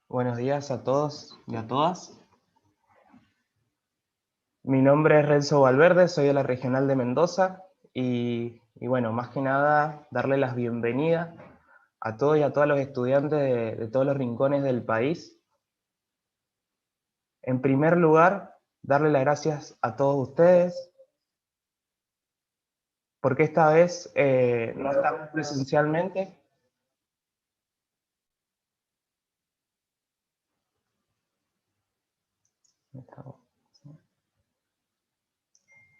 Buenos días a todos y a todas. Mi nombre es Renzo Valverde, soy de la Regional de Mendoza y bueno, más que nada darle las bienvenidas a todos y a todas los estudiantes de todos los rincones del país. En primer lugar, darle las gracias a todos ustedes porque esta vez no estamos presencialmente.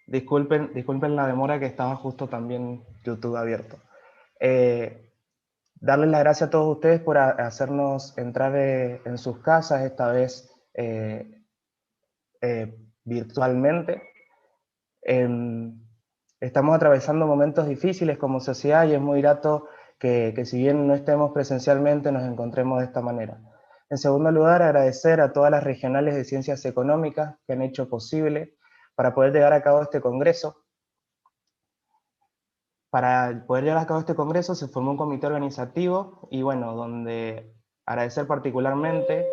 Disculpen la demora que estaba justo también YouTube abierto. Eh, Darles las gracias a todos ustedes por hacernos entrar en sus casas, esta vez virtualmente. Estamos atravesando momentos difíciles como sociedad y es muy grato que si bien no estemos presencialmente nos encontremos de esta manera. En segundo lugar, agradecer a todas las regionales de ciencias económicas que han hecho posible para poder llevar a cabo este congreso. Para poder llevar a cabo este congreso se formó un comité organizativo y bueno, donde agradecer particularmente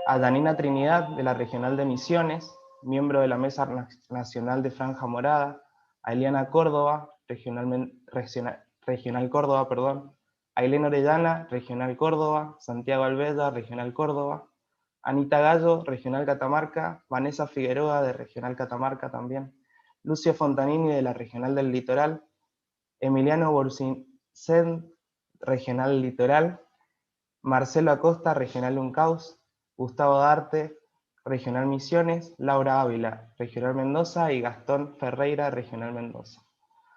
a Danina Trinidad de la Regional de Misiones, miembro de la Mesa Nacional de Franja Morada, a Eliana Córdoba, Regional Córdoba, perdón, a Elena Orellana, Regional Córdoba, Santiago Alveda, Regional Córdoba, Anita Gallo, Regional Catamarca, Vanessa Figueroa de Regional Catamarca también, Lucio Fontanini de la Regional del Litoral, Emiliano Borsincén, Regional Litoral, Marcelo Acosta, Regional Uncaus, Gustavo Darte, Regional Misiones, Laura Ávila, Regional Mendoza y Gastón Ferreira, Regional Mendoza.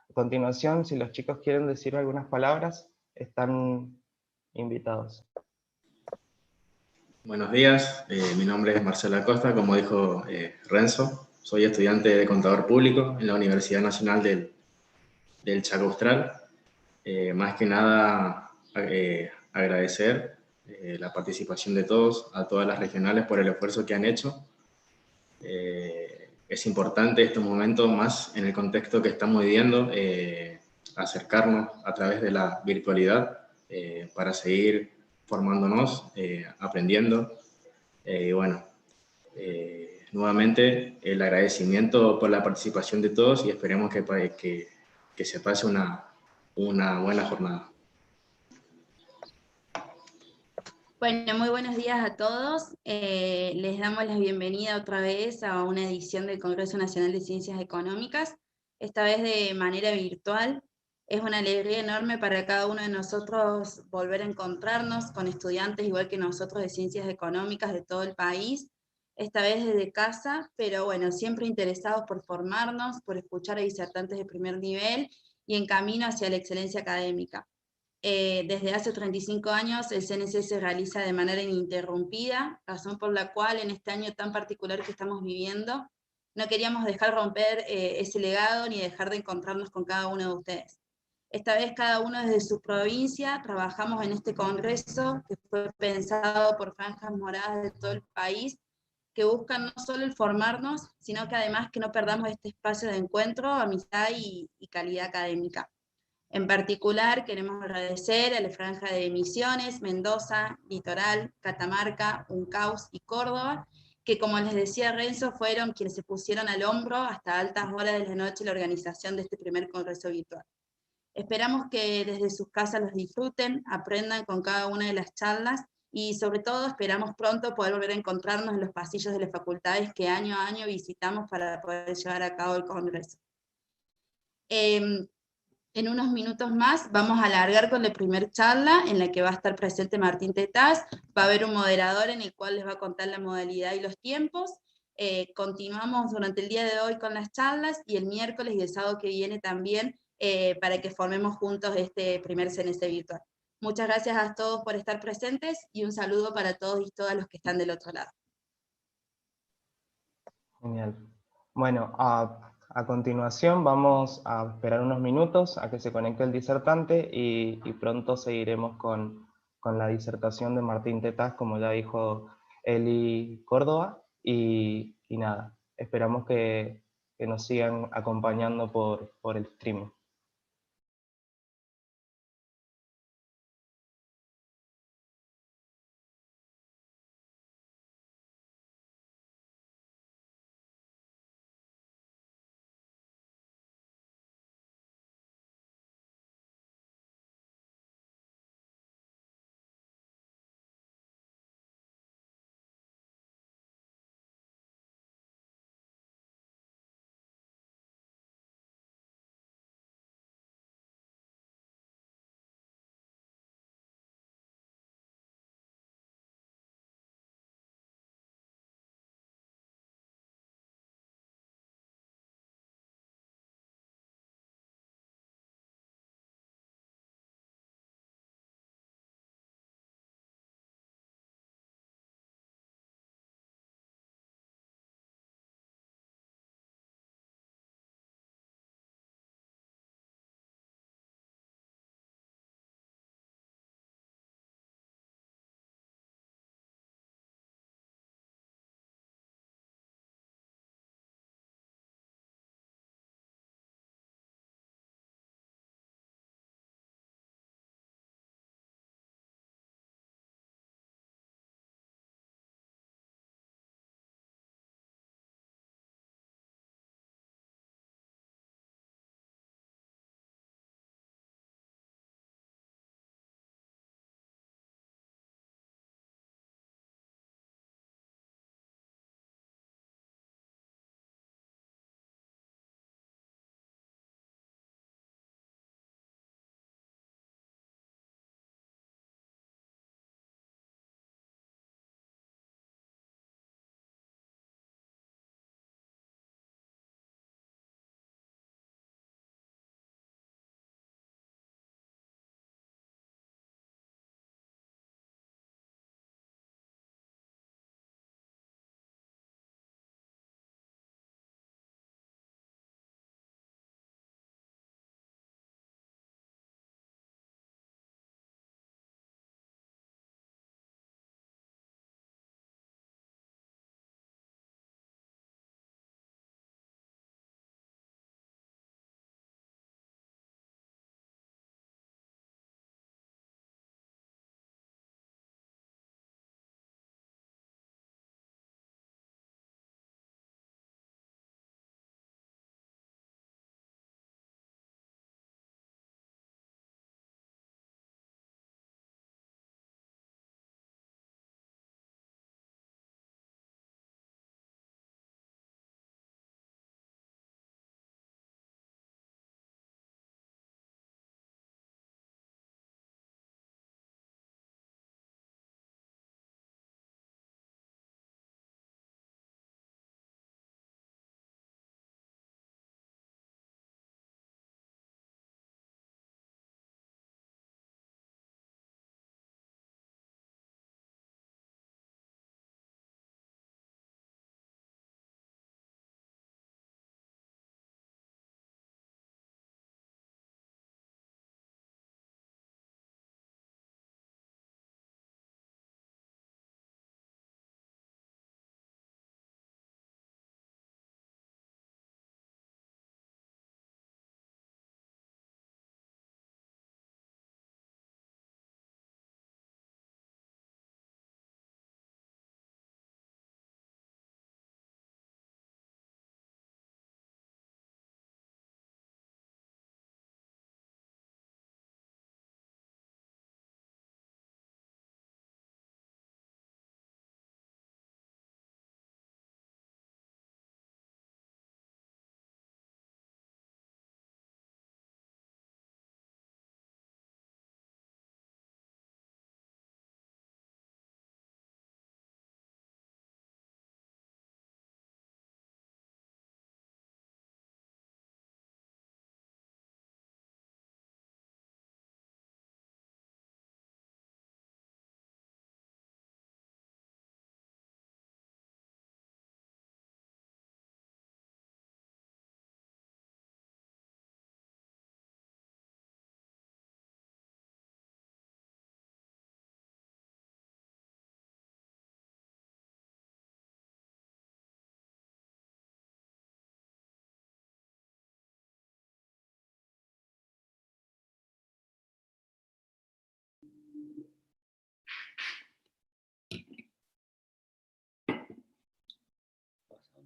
A continuación, si los chicos quieren decir algunas palabras, están invitados. Buenos días, mi nombre es Marcelo Acosta, como dijo Renzo, soy estudiante de Contador Público en la Universidad Nacional del Chaco Austral. Más que nada, agradecer la participación de todos, a todas las regionales por el esfuerzo que han hecho. Es importante este momento, más en el contexto que estamos viviendo, acercarnos a través de la virtualidad para seguir formándonos, aprendiendo. Y bueno, nuevamente el agradecimiento por la participación de todos y esperemos que se pase una buena jornada. Bueno, muy buenos días a todos. Les damos la bienvenida otra vez a una edición del Congreso Nacional de Ciencias Económicas, esta vez de manera virtual. Es una alegría enorme para cada uno de nosotros volver a encontrarnos con estudiantes igual que nosotros de Ciencias Económicas de todo el país, esta vez desde casa, pero bueno, siempre interesados por formarnos, por escuchar a disertantes de primer nivel y en camino hacia la excelencia académica. Desde hace 35 años el CNC se realiza de manera ininterrumpida, razón por la cual en este año tan particular que estamos viviendo, no queríamos dejar romper ese legado ni dejar de encontrarnos con cada uno de ustedes. Esta vez cada uno desde su provincia trabajamos en este congreso que fue pensado por franjas moradas de todo el país, que buscan no solo el formarnos, sino que además que no perdamos este espacio de encuentro, amistad y calidad académica. En particular, queremos agradecer a la Franja de Misiones, Mendoza, Litoral, Catamarca, Uncaus y Córdoba, que como les decía Renzo, fueron quienes se pusieron al hombro hasta altas horas de la noche la organización de este primer congreso virtual. Esperamos que desde sus casas los disfruten, aprendan con cada una de las charlas y sobre todo esperamos pronto poder volver a encontrarnos en los pasillos de las facultades que año a año visitamos para poder llevar a cabo el congreso. En unos minutos más vamos a alargar con la primera charla en la que va a estar presente Martín Tetaz, va a haber un moderador en el cual les va a contar la modalidad y los tiempos. Continuamos durante el día de hoy con las charlas y el miércoles y el sábado que viene también para que formemos juntos este primer CNC virtual. Muchas gracias a todos por estar presentes y un saludo para todos y todas los que están del otro lado. Genial. Bueno, a continuación vamos a esperar unos minutos a que se conecte el disertante y pronto seguiremos con la disertación de Martín Tetaz, como ya dijo Eli Córdoba, y nada, esperamos que nos sigan acompañando por el streaming.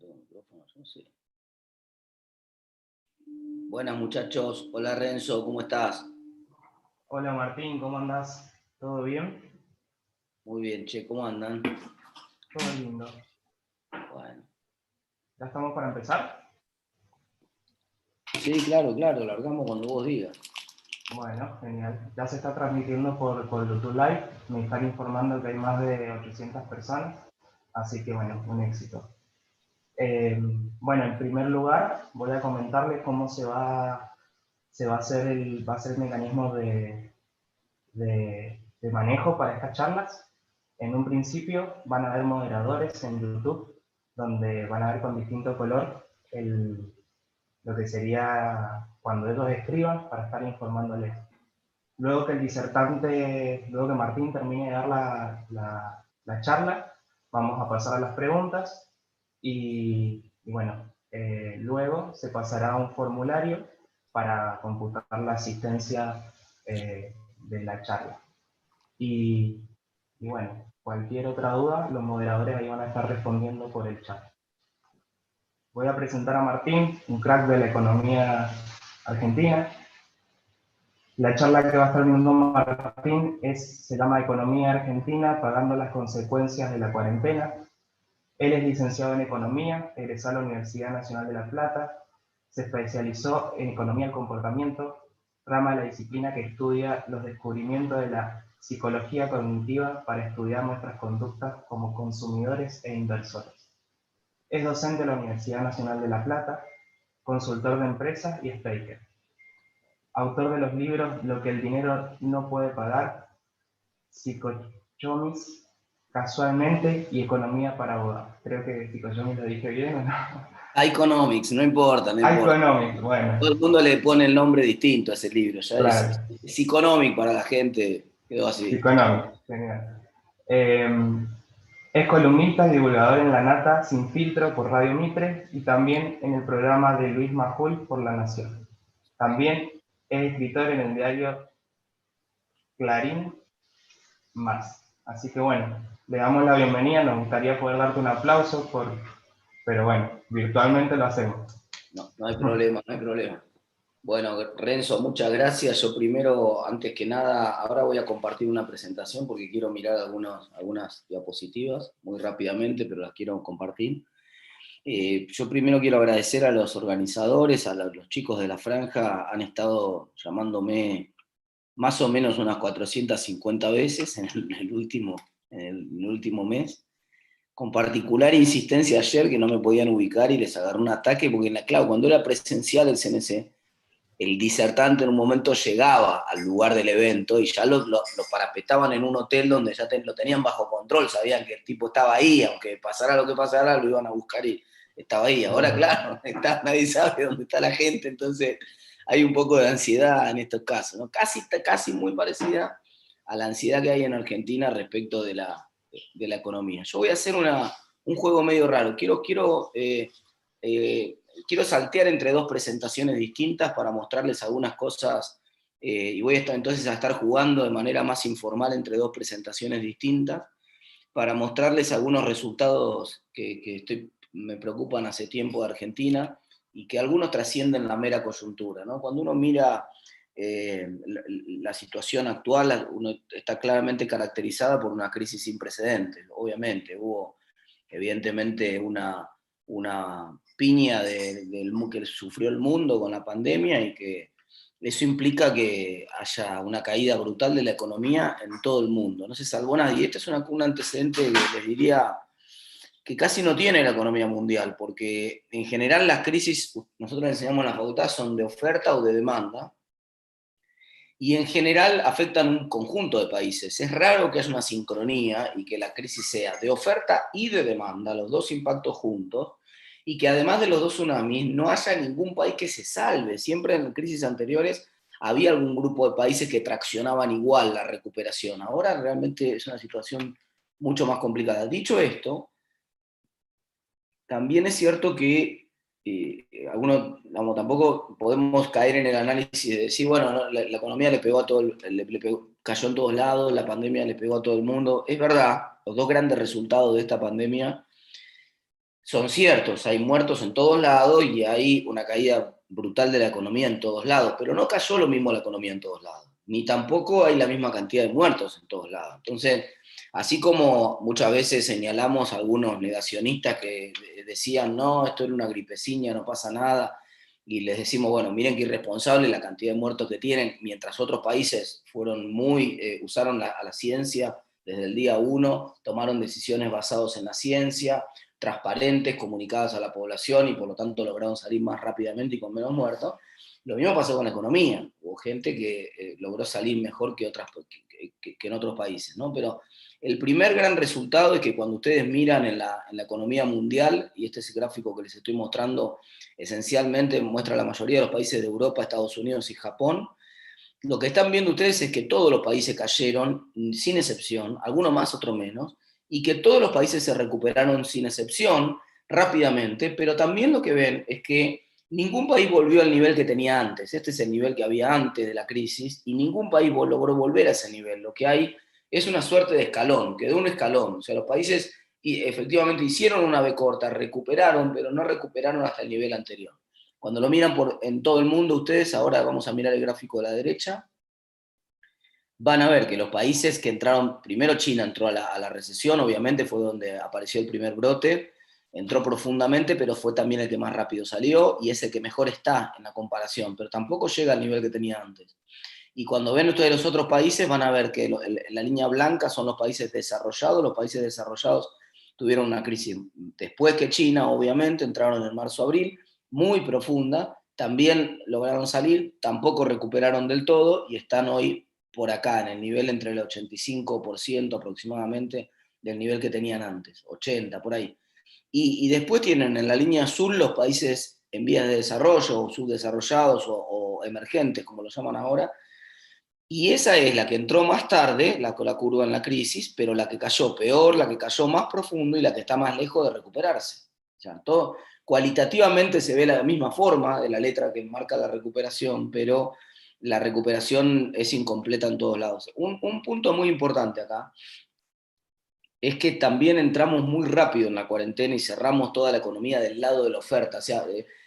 tengo micrófono, yo no sé. Buenas muchachos, hola Renzo, ¿cómo estás? Hola Martín, ¿cómo andás? ¿Todo bien? Muy bien, che, ¿cómo andan? Todo lindo. Bueno. ¿Ya estamos para empezar? Sí, claro, largamos cuando vos digas. Bueno, genial. Ya se está transmitiendo por YouTube Live. Me están informando que hay más de 800 personas. Así que bueno, un éxito. Bueno, en primer lugar, voy a comentarles cómo se va a hacer va a ser el mecanismo de manejo para estas charlas. En un principio van a haber moderadores en YouTube, donde van a ver con distinto color lo que sería cuando ellos escriban para estar informándoles. Luego que el disertante, luego que Martín termine de dar la charla, vamos a pasar a las preguntas y bueno, luego se pasará a un formulario para computar la asistencia de la charla. Y bueno, cualquier otra duda, los moderadores ahí van a estar respondiendo por el chat. Voy a presentar a Martín, un crack de la economía argentina. La charla que va a estar viendo Martín se llama Economía Argentina, pagando las consecuencias de la cuarentena. Él es licenciado en Economía, egresó a la Universidad Nacional de La Plata, se especializó en Economía del Comportamiento, rama de la disciplina que estudia los descubrimientos de la psicología cognitiva para estudiar nuestras conductas como consumidores e inversores. Es docente de la Universidad Nacional de La Plata, consultor de empresas y speaker. Autor de los libros Lo que el dinero no puede pagar, Psicochomis, Casualmente y Economía para Boda. Creo que Psicochomis lo dije bien, ¿o no? Economics, no importa. Economics, bueno. Todo el mundo le pone el nombre distinto a ese libro, ya claro. Es Economic para la gente, quedó así. Economics, genial. Es columnista y divulgador en La Nata Sin Filtro por Radio Mitre y también en el programa de Luis Majul por La Nación. También es escritor en el diario Clarín Más. Así que bueno, le damos la bienvenida, nos gustaría poder darte un aplauso, pero bueno, virtualmente lo hacemos. No hay problema, no hay problema. Bueno, Renzo, muchas gracias. Yo primero, antes que nada, ahora voy a compartir una presentación porque quiero mirar algunas diapositivas muy rápidamente, pero las quiero compartir. Yo primero quiero agradecer a los organizadores, a los chicos de la franja, han estado llamándome más o menos unas 450 veces en el último mes, con particular insistencia ayer que no me podían ubicar y les agarró un ataque, porque claro, cuando era presencial el CNC, el disertante en un momento llegaba al lugar del evento y ya lo parapetaban en un hotel donde ya lo tenían bajo control, sabían que el tipo estaba ahí, aunque pasara lo que pasara, lo iban a buscar y estaba ahí. Ahora, claro, nadie sabe dónde está la gente, entonces hay un poco de ansiedad en estos casos, ¿no? Casi muy parecida a la ansiedad que hay en Argentina respecto de la economía. Yo voy a hacer un juego medio raro. Quiero saltear entre dos presentaciones distintas para mostrarles algunas cosas y voy entonces a estar jugando de manera más informal entre dos presentaciones distintas para mostrarles algunos resultados que me preocupan hace tiempo de Argentina y que algunos trascienden la mera coyuntura, ¿no? Cuando uno mira la situación actual, uno está claramente caracterizada por una crisis sin precedentes. Obviamente, hubo evidentemente una piña que sufrió el mundo con la pandemia y que eso implica que haya una caída brutal de la economía en todo el mundo. No se salvó nadie. Este es un antecedente que les diría que casi no tiene la economía mundial, porque en general las crisis, nosotros enseñamos en la facultad, son de oferta o de demanda, y en general afectan un conjunto de países. Es raro que haya una sincronía y que la crisis sea de oferta y de demanda, los dos impactos juntos, y que además de los dos tsunamis no haya ningún país que se salve. Siempre en crisis anteriores había algún grupo de países que traccionaban igual la recuperación. Ahora realmente es una situación mucho más complicada. Dicho esto, también es cierto que tampoco podemos caer en el análisis de decir, bueno, no, la economía le pegó a todo, cayó en todos lados, la pandemia le pegó a todo el mundo. Es verdad, los dos grandes resultados de esta pandemia son ciertos, hay muertos en todos lados y hay una caída brutal de la economía en todos lados, pero no cayó lo mismo la economía en todos lados, ni tampoco hay la misma cantidad de muertos en todos lados. Entonces, así como muchas veces señalamos a algunos negacionistas que decían, no, esto era una gripecina, no pasa nada, y les decimos, bueno, miren qué irresponsable la cantidad de muertos que tienen, mientras otros países fueron usaron a la ciencia desde el día 1, tomaron decisiones basadas en la ciencia, transparentes, comunicadas a la población y por lo tanto lograron salir más rápidamente y con menos muertos. Lo mismo pasó con la economía, hubo gente que logró salir mejor que en otros países, ¿no? Pero el primer gran resultado es que cuando ustedes miran en la economía mundial, y este es el gráfico que les estoy mostrando, esencialmente muestra la mayoría de los países de Europa, Estados Unidos y Japón, lo que están viendo ustedes es que todos los países cayeron, sin excepción, algunos más, otros menos, y que todos los países se recuperaron sin excepción, rápidamente, pero también lo que ven es que ningún país volvió al nivel que tenía antes. Este es el nivel que había antes de la crisis, y ningún país logró volver a ese nivel. Lo que hay es una suerte de escalón, quedó un escalón. O sea, los países efectivamente hicieron una B corta, recuperaron, pero no recuperaron hasta el nivel anterior. Cuando lo miran en todo el mundo ustedes, ahora vamos a mirar el gráfico de la derecha, van a ver que los países que entraron, primero China entró a la recesión, obviamente fue donde apareció el primer brote, entró profundamente, pero fue también el que más rápido salió y es el que mejor está en la comparación, pero tampoco llega al nivel que tenía antes. Y cuando ven ustedes los otros países, van a ver que la línea blanca son los países desarrollados. Los países desarrollados tuvieron una crisis después que China, obviamente, entraron en marzo-abril, muy profunda, también lograron salir, tampoco recuperaron del todo y están hoy por acá, en el nivel entre el 85% aproximadamente del nivel que tenían antes, 80 por ahí. Y después tienen en la línea azul los países en vías de desarrollo, o subdesarrollados, o emergentes, como lo llaman ahora, y esa es la que entró más tarde, la curva en la crisis, pero la que cayó peor, la que cayó más profundo y la que está más lejos de recuperarse. O sea, todo, cualitativamente se ve la misma forma de la letra que marca la recuperación, pero la recuperación es incompleta en todos lados. Un punto muy importante acá es que también entramos muy rápido en la cuarentena y cerramos toda la economía del lado de la oferta. O sea,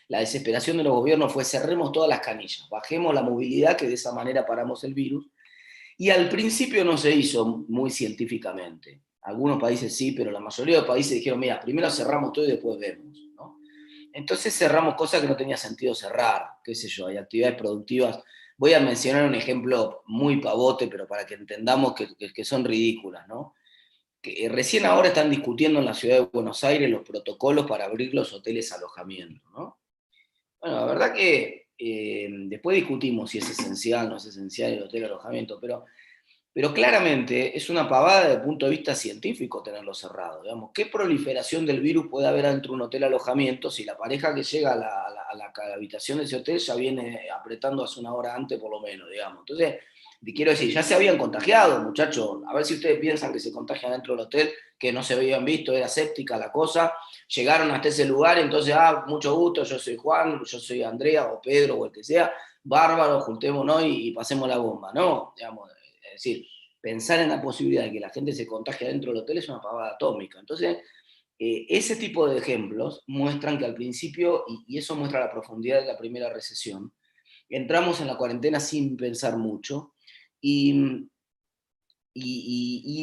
la desesperación de los gobiernos fue cerremos todas las canillas, bajemos la movilidad, que de esa manera paramos el virus. Y al principio no se hizo muy científicamente. Algunos países sí, pero la mayoría de los países dijeron, mira, primero cerramos todo y después vemos, ¿no? Entonces cerramos cosas que no tenía sentido cerrar, qué sé yo, hay actividades productivas. Voy a mencionar un ejemplo muy pavote, pero para que entendamos que son ridículas, ¿no? Que recién ahora están discutiendo en la ciudad de Buenos Aires los protocolos para abrir los hoteles alojamiento, ¿no? Bueno, la verdad que después discutimos si es esencial o no es esencial el hotel alojamiento, pero claramente es una pavada desde el punto de vista científico tenerlo cerrado. Digamos, ¿qué proliferación del virus puede haber dentro de un hotel alojamiento si la pareja que llega a la habitación de ese hotel ya viene apretando hace una hora antes por lo menos, digamos? Entonces, quiero decir, ya se habían contagiado, muchachos. A ver si ustedes piensan que se contagian dentro del hotel, que no se habían visto, era séptica la cosa. Llegaron hasta ese lugar, entonces, mucho gusto, yo soy Juan, yo soy Andrea o Pedro o el que sea, bárbaro, juntémonos y pasemos la bomba, ¿no? Digamos, es decir, pensar en la posibilidad de que la gente se contagie dentro del hotel es una pavada atómica. Entonces, ese tipo de ejemplos muestran que al principio, y eso muestra la profundidad de la primera recesión, entramos en la cuarentena sin pensar mucho, y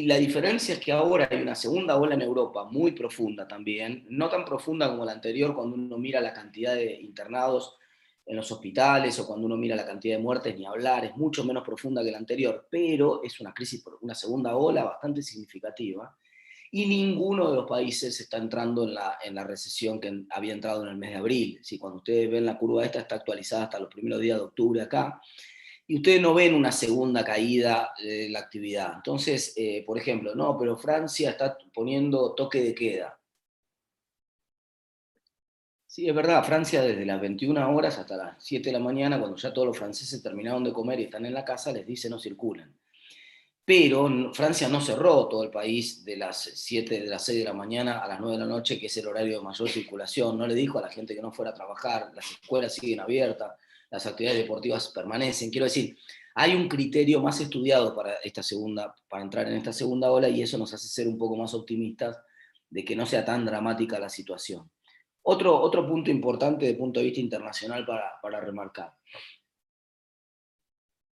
la diferencia es que ahora hay una segunda ola en Europa muy profunda también, no tan profunda como la anterior cuando uno mira la cantidad de internados en los hospitales o cuando uno mira la cantidad de muertes, ni hablar, es mucho menos profunda que la anterior, pero es una crisis, una segunda ola bastante significativa, y ninguno de los países está entrando en la recesión que había entrado en el mes de abril. Si cuando ustedes ven la curva esta, está actualizada hasta los primeros días de octubre acá, y ustedes no ven una segunda caída de la actividad. Entonces, por ejemplo, no, pero Francia está poniendo toque de queda. Sí, es verdad, Francia desde las 21 horas hasta las 7 de la mañana, cuando ya todos los franceses terminaron de comer y están en la casa, les dice no circulen. Pero Francia no cerró todo el país de las 6 de la mañana a las 9 de la noche, que es el horario de mayor circulación. No le dijo a la gente que no fuera a trabajar, las escuelas siguen abiertas, las actividades deportivas permanecen. Quiero decir, hay un criterio más estudiado para entrar en esta segunda ola, y eso nos hace ser un poco más optimistas de que no sea tan dramática la situación. Otro punto importante desde el punto de vista internacional para remarcar.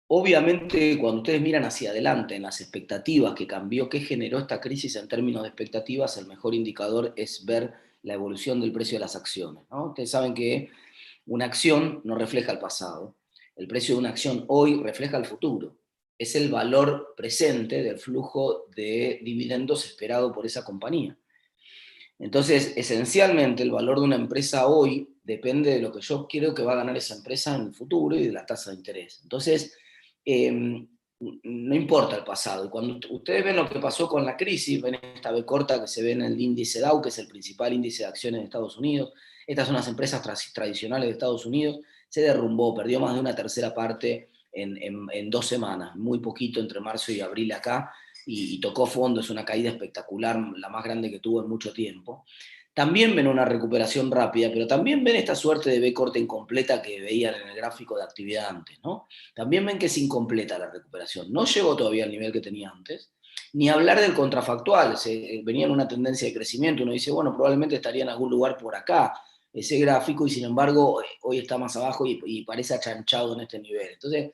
Obviamente, cuando ustedes miran hacia adelante en las expectativas que cambió, que generó esta crisis en términos de expectativas, el mejor indicador es ver la evolución del precio de las acciones, ¿no? Ustedes saben que una acción no refleja el pasado. El precio de una acción hoy refleja el futuro. Es el valor presente del flujo de dividendos esperado por esa compañía. Entonces, esencialmente, el valor de una empresa hoy depende de lo que yo quiero que va a ganar esa empresa en el futuro y de la tasa de interés. Entonces, no importa el pasado. Y cuando ustedes ven lo que pasó con la crisis, ven esta B corta que se ve en el índice Dow, que es el principal índice de acciones de Estados Unidos. Estas son las empresas tradicionales de Estados Unidos. Se derrumbó, perdió más de una tercera parte en 2 semanas, muy poquito entre marzo y abril acá, y tocó fondo, es una caída espectacular, la más grande que tuvo en mucho tiempo. También ven una recuperación rápida, pero también ven esta suerte de B corta incompleta que veían en el gráfico de actividad antes, ¿no? También ven que es incompleta la recuperación. No llegó todavía al nivel que tenía antes, ni hablar del contrafactual. Venía en una tendencia de crecimiento. Uno dice, bueno, probablemente estaría en algún lugar por acá ese gráfico, y sin embargo hoy está más abajo y parece achanchado en este nivel. Entonces,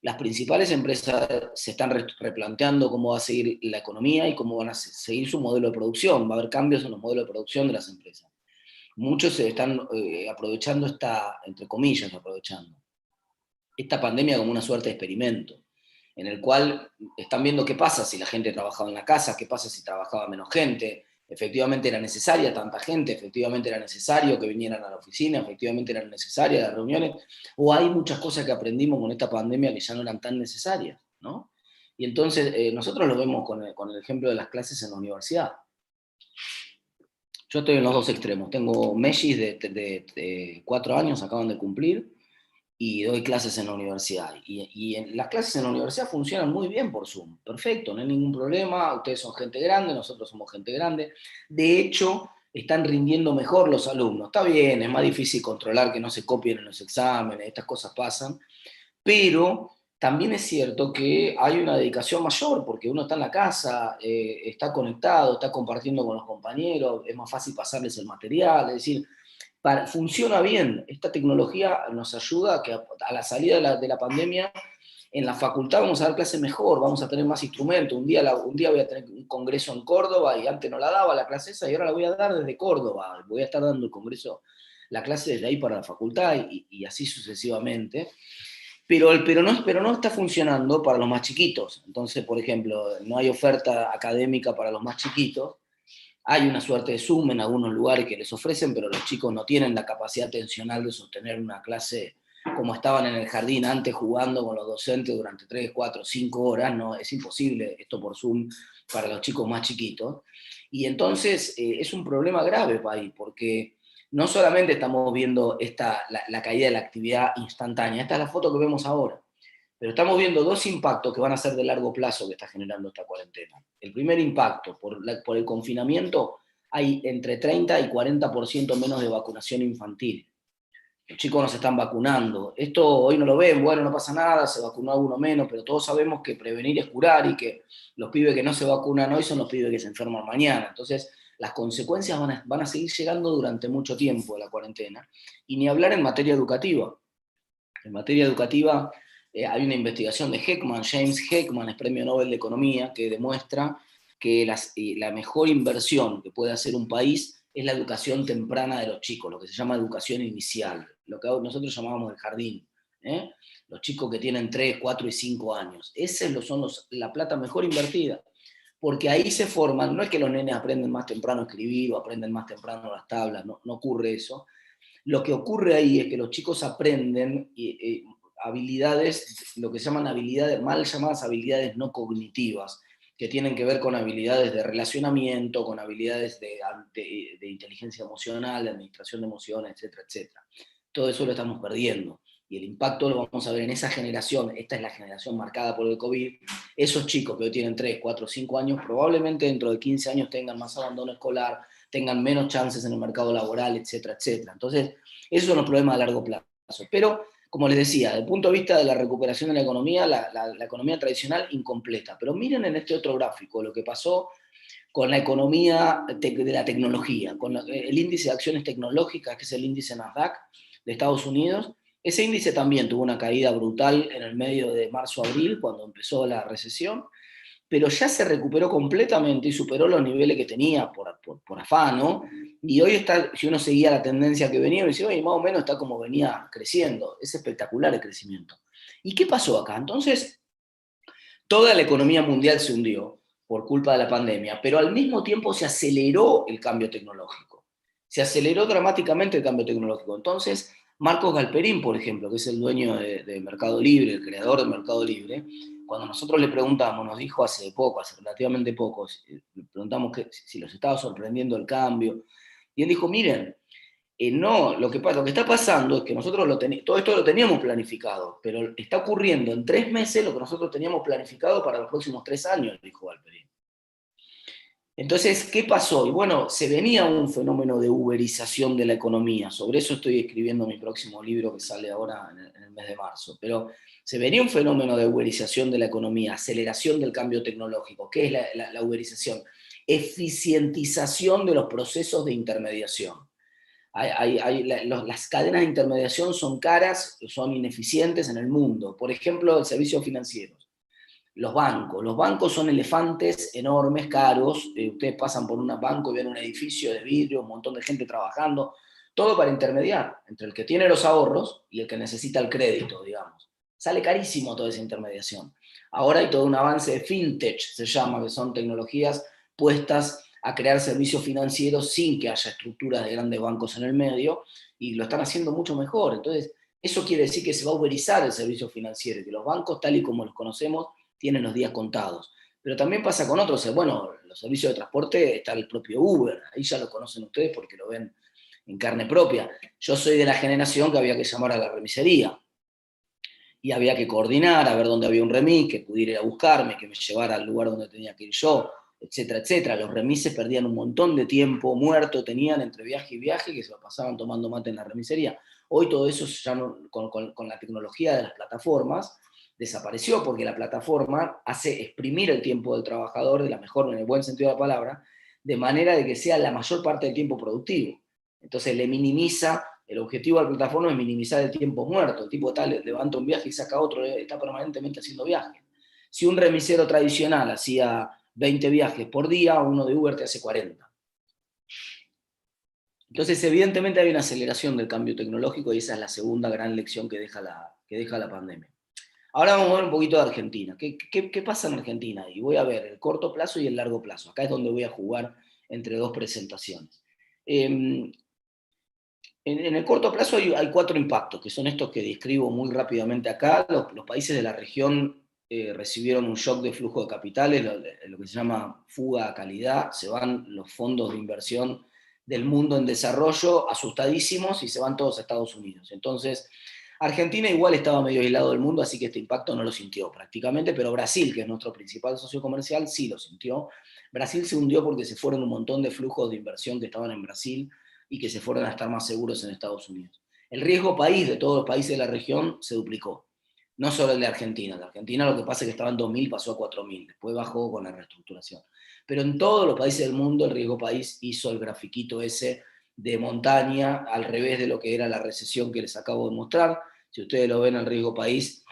las principales empresas se están replanteando cómo va a seguir la economía y cómo van a seguir su modelo de producción. Va a haber cambios en los modelos de producción de las empresas. Muchos se están aprovechando entre comillas, esta pandemia como una suerte de experimento, en el cual están viendo qué pasa si la gente trabajaba en la casa, qué pasa si trabajaba menos gente. Efectivamente era necesaria tanta gente, efectivamente era necesario que vinieran a la oficina, efectivamente eran necesarias las reuniones, o hay muchas cosas que aprendimos con esta pandemia que ya no eran tan necesarias, ¿no? Y entonces nosotros lo vemos con el ejemplo de las clases en la universidad. Yo estoy en los dos extremos. Tengo mellis de 4 años, acaban de cumplir, y doy clases en la universidad. Y las clases en la universidad funcionan muy bien por Zoom. Perfecto, no hay ningún problema. Ustedes son gente grande, nosotros somos gente grande. De hecho, están rindiendo mejor los alumnos. Está bien, es más difícil controlar que no se copien en los exámenes, estas cosas pasan. Pero también es cierto que hay una dedicación mayor, porque uno está en la casa, está conectado, está compartiendo con los compañeros, es más fácil pasarles el material, es decir, funciona bien. Esta tecnología nos ayuda a que a la salida de la pandemia, en la facultad vamos a dar clase mejor, vamos a tener más instrumentos. Un día voy a tener un congreso en Córdoba, y antes no la daba la clase esa, y ahora la voy a dar desde Córdoba. Voy a estar dando el congreso, la clase desde ahí para la facultad, y así sucesivamente. Pero no está funcionando para los más chiquitos. Entonces, por ejemplo, no hay oferta académica para los más chiquitos. Hay una suerte de Zoom en algunos lugares que les ofrecen, pero los chicos no tienen la capacidad atencional de sostener una clase como estaban en el jardín antes, jugando con los docentes durante 3, 4, 5 horas. No, es imposible esto por Zoom para los chicos más chiquitos. Y entonces es un problema grave para ahí, porque no solamente estamos viendo la caída de la actividad instantánea, esta es la foto que vemos ahora, pero estamos viendo 2 impactos que van a ser de largo plazo que está generando esta cuarentena. El primer impacto, por el confinamiento, hay entre 30 y 40% menos de vacunación infantil. Los chicos no se están vacunando. Esto hoy no lo ven, bueno, no pasa nada, se vacunó uno menos, pero todos sabemos que prevenir es curar, y que los pibes que no se vacunan hoy son los pibes que se enferman mañana. Entonces, las consecuencias van a seguir llegando durante mucho tiempo de la cuarentena. Y ni hablar en materia educativa. En materia educativa, hay una investigación de Heckman, James Heckman, es premio Nobel de Economía, que demuestra que la mejor inversión que puede hacer un país es la educación temprana de los chicos, lo que se llama educación inicial, lo que nosotros llamábamos el jardín. Los chicos que tienen 3, 4 y 5 años. Esa son la plata mejor invertida, porque ahí se forman. No es que los nenes aprenden más temprano a escribir o aprenden más temprano las tablas, no ocurre eso. Lo que ocurre ahí es que los chicos aprenden habilidades, lo que se llaman habilidades, mal llamadas habilidades no cognitivas, que tienen que ver con habilidades de relacionamiento, con habilidades de inteligencia emocional, de administración de emociones, etcétera, etcétera. Todo eso lo estamos perdiendo. Y el impacto lo vamos a ver en esa generación. Esta es la generación marcada por el COVID. Esos chicos que hoy tienen 3, 4, 5 años, probablemente dentro de 15 años tengan más abandono escolar, tengan menos chances en el mercado laboral, etcétera, etcétera. Entonces, esos son los problemas a largo plazo. Pero, como les decía, desde el punto de vista de la recuperación de la economía, la economía tradicional incompleta. Pero miren en este otro gráfico lo que pasó con la economía de la tecnología, con el índice de acciones tecnológicas, que es el índice Nasdaq de Estados Unidos. Ese índice también tuvo una caída brutal en el medio de marzo-abril, cuando empezó la recesión, pero ya se recuperó completamente y superó los niveles que tenía por afano, y hoy está, si uno seguía la tendencia que venía, decía, oye, más o menos está como venía creciendo. Es espectacular el crecimiento. ¿Y qué pasó acá? Entonces, toda la economía mundial se hundió por culpa de la pandemia, pero al mismo tiempo se aceleró el cambio tecnológico. Se aceleró dramáticamente el cambio tecnológico. Entonces, Marcos Galperín, por ejemplo, que es el dueño de Mercado Libre, el creador de Mercado Libre, cuando nosotros le preguntamos, nos dijo hace relativamente poco, le preguntamos si los estaba sorprendiendo el cambio, y él dijo, miren, no, lo que está pasando es que nosotros todo esto lo teníamos planificado, pero está ocurriendo en 3 meses lo que nosotros teníamos planificado para los próximos 3 años, dijo Galperín. Entonces, ¿qué pasó? Y bueno, se venía un fenómeno de uberización de la economía. Sobre eso estoy escribiendo mi próximo libro que sale ahora en el mes de marzo. Pero se venía un fenómeno de uberización de la economía, aceleración del cambio tecnológico. ¿Qué es la uberización? Eficientización de los procesos de intermediación. Las cadenas de intermediación son caras, son ineficientes en el mundo. Por ejemplo, el servicio financiero. Los bancos son elefantes enormes, caros. Ustedes pasan por un banco y ven un edificio de vidrio, un montón de gente trabajando, todo para intermediar entre el que tiene los ahorros y el que necesita el crédito, digamos. Sale carísimo toda esa intermediación. Ahora hay todo un avance de fintech, se llama, que son tecnologías puestas a crear servicios financieros sin que haya estructuras de grandes bancos en el medio, y lo están haciendo mucho mejor. Entonces, eso quiere decir que se va a uberizar el servicio financiero, y que los bancos, tal y como los conocemos, tienen los días contados. Pero también pasa con otros, bueno, los servicios de transporte, está el propio Uber, ahí ya lo conocen ustedes porque lo ven en carne propia. Yo soy de la generación que había que llamar a la remisería, y había que coordinar, a ver dónde había un remis, que pudiera ir a buscarme, que me llevara al lugar donde tenía que ir yo, etcétera, etcétera. Los remises perdían un montón de tiempo muerto, tenían entre viaje y viaje, que se lo pasaban tomando mate en la remisería. Hoy todo eso, ya no, con la tecnología de las plataformas, desapareció, porque la plataforma hace exprimir el tiempo del trabajador, de la mejor, en el buen sentido de la palabra, de manera de que sea la mayor parte del tiempo productivo. Entonces le minimiza, el objetivo de la plataforma es minimizar el tiempo muerto. El tipo tal levanta un viaje y saca otro, está permanentemente haciendo viajes. Si un remisero tradicional hacía 20 viajes por día, uno de Uber te hace 40. Entonces, evidentemente hay una aceleración del cambio tecnológico, y esa es la segunda gran lección que deja la pandemia. Ahora vamos a ver un poquito de Argentina. ¿Qué pasa en Argentina? Y voy a ver el corto plazo y el largo plazo. Acá es donde voy a jugar entre 2 presentaciones. En el corto plazo hay 4 impactos, que son estos que describo muy rápidamente acá. Los países de la región recibieron un shock de flujo de capitales, lo que se llama fuga a calidad. Se van los fondos de inversión del mundo en desarrollo asustadísimos y se van todos a Estados Unidos. Entonces, Argentina igual estaba medio aislado del mundo, así que este impacto no lo sintió prácticamente, pero Brasil, que es nuestro principal socio comercial, sí lo sintió. Brasil se hundió porque se fueron un montón de flujos de inversión que estaban en Brasil y que se fueron a estar más seguros en Estados Unidos. El riesgo país de todos los países de la región se duplicó, no solo el de Argentina. De Argentina lo que pasa es que estaba en 2.000, pasó a 4.000, después bajó con la reestructuración. Pero en todos los países del mundo el riesgo país hizo el grafiquito ese de montaña, al revés de lo que era la recesión que les acabo de mostrar. Si ustedes lo ven, el riesgo país,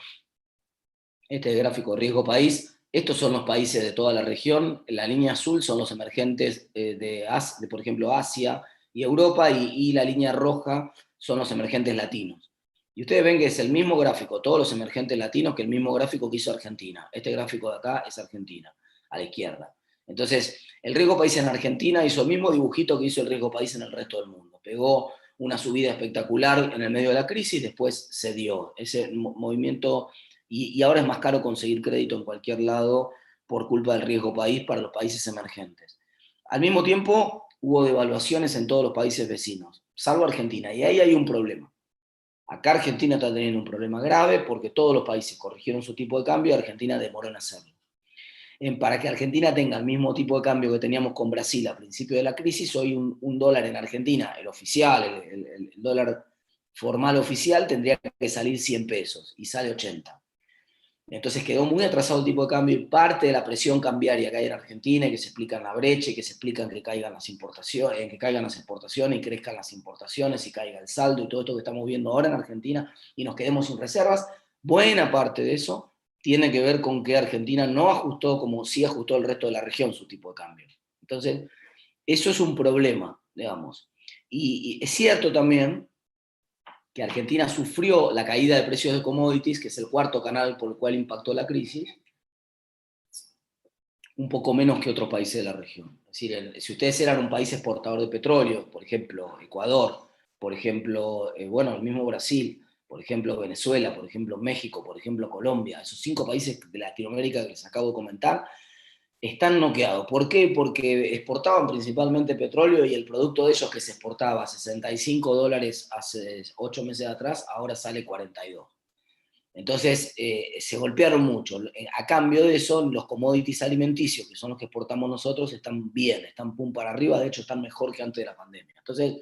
este es el gráfico de riesgo país, estos son los países de toda la región, la línea azul son los emergentes de por ejemplo, Asia y Europa, y la línea roja son los emergentes latinos. Y ustedes ven que es el mismo gráfico, todos los emergentes latinos, que el mismo gráfico que hizo Argentina. Este gráfico de acá es Argentina, a la izquierda. Entonces, el riesgo país en Argentina hizo el mismo dibujito que hizo el riesgo país en el resto del mundo. Pegó una subida espectacular en el medio de la crisis, después se dio ese movimiento, y ahora es más caro conseguir crédito en cualquier lado por culpa del riesgo país para los países emergentes. Al mismo tiempo, hubo devaluaciones en todos los países vecinos, salvo Argentina, y ahí hay un problema. Acá Argentina está teniendo un problema grave porque todos los países corrigieron su tipo de cambio y Argentina demoró en hacerlo. Para que Argentina tenga el mismo tipo de cambio que teníamos con Brasil a principio de la crisis, hoy un dólar en Argentina, el oficial, el dólar formal oficial, tendría que salir 100 pesos y sale 80. Entonces quedó muy atrasado el tipo de cambio y parte de la presión cambiaria que hay en Argentina y que se explica en la brecha y que se explica en que caigan las importaciones, y crezcan las importaciones y caiga el saldo y todo esto que estamos viendo ahora en Argentina y nos quedemos sin reservas. Buena parte de eso tiene que ver con que Argentina no ajustó como sí ajustó el resto de la región su tipo de cambio. Entonces, eso es un problema, digamos. Y es cierto también que Argentina sufrió la caída de precios de commodities, que es el cuarto canal por el cual impactó la crisis, un poco menos que otros países de la región. Es decir, si ustedes eran un país exportador de petróleo, por ejemplo, Ecuador, por ejemplo, bueno, el mismo Brasil, por ejemplo, Venezuela, por ejemplo, México, por ejemplo, Colombia, esos 5 países de Latinoamérica que les acabo de comentar, están noqueados. ¿Por qué? Porque exportaban principalmente petróleo y el producto de ellos que se exportaba a $65 hace 8 meses atrás, ahora sale 42. Entonces se golpearon mucho. A cambio de eso, los commodities alimenticios, que son los que exportamos nosotros, están bien, están pum para arriba, de hecho están mejor que antes de la pandemia. Entonces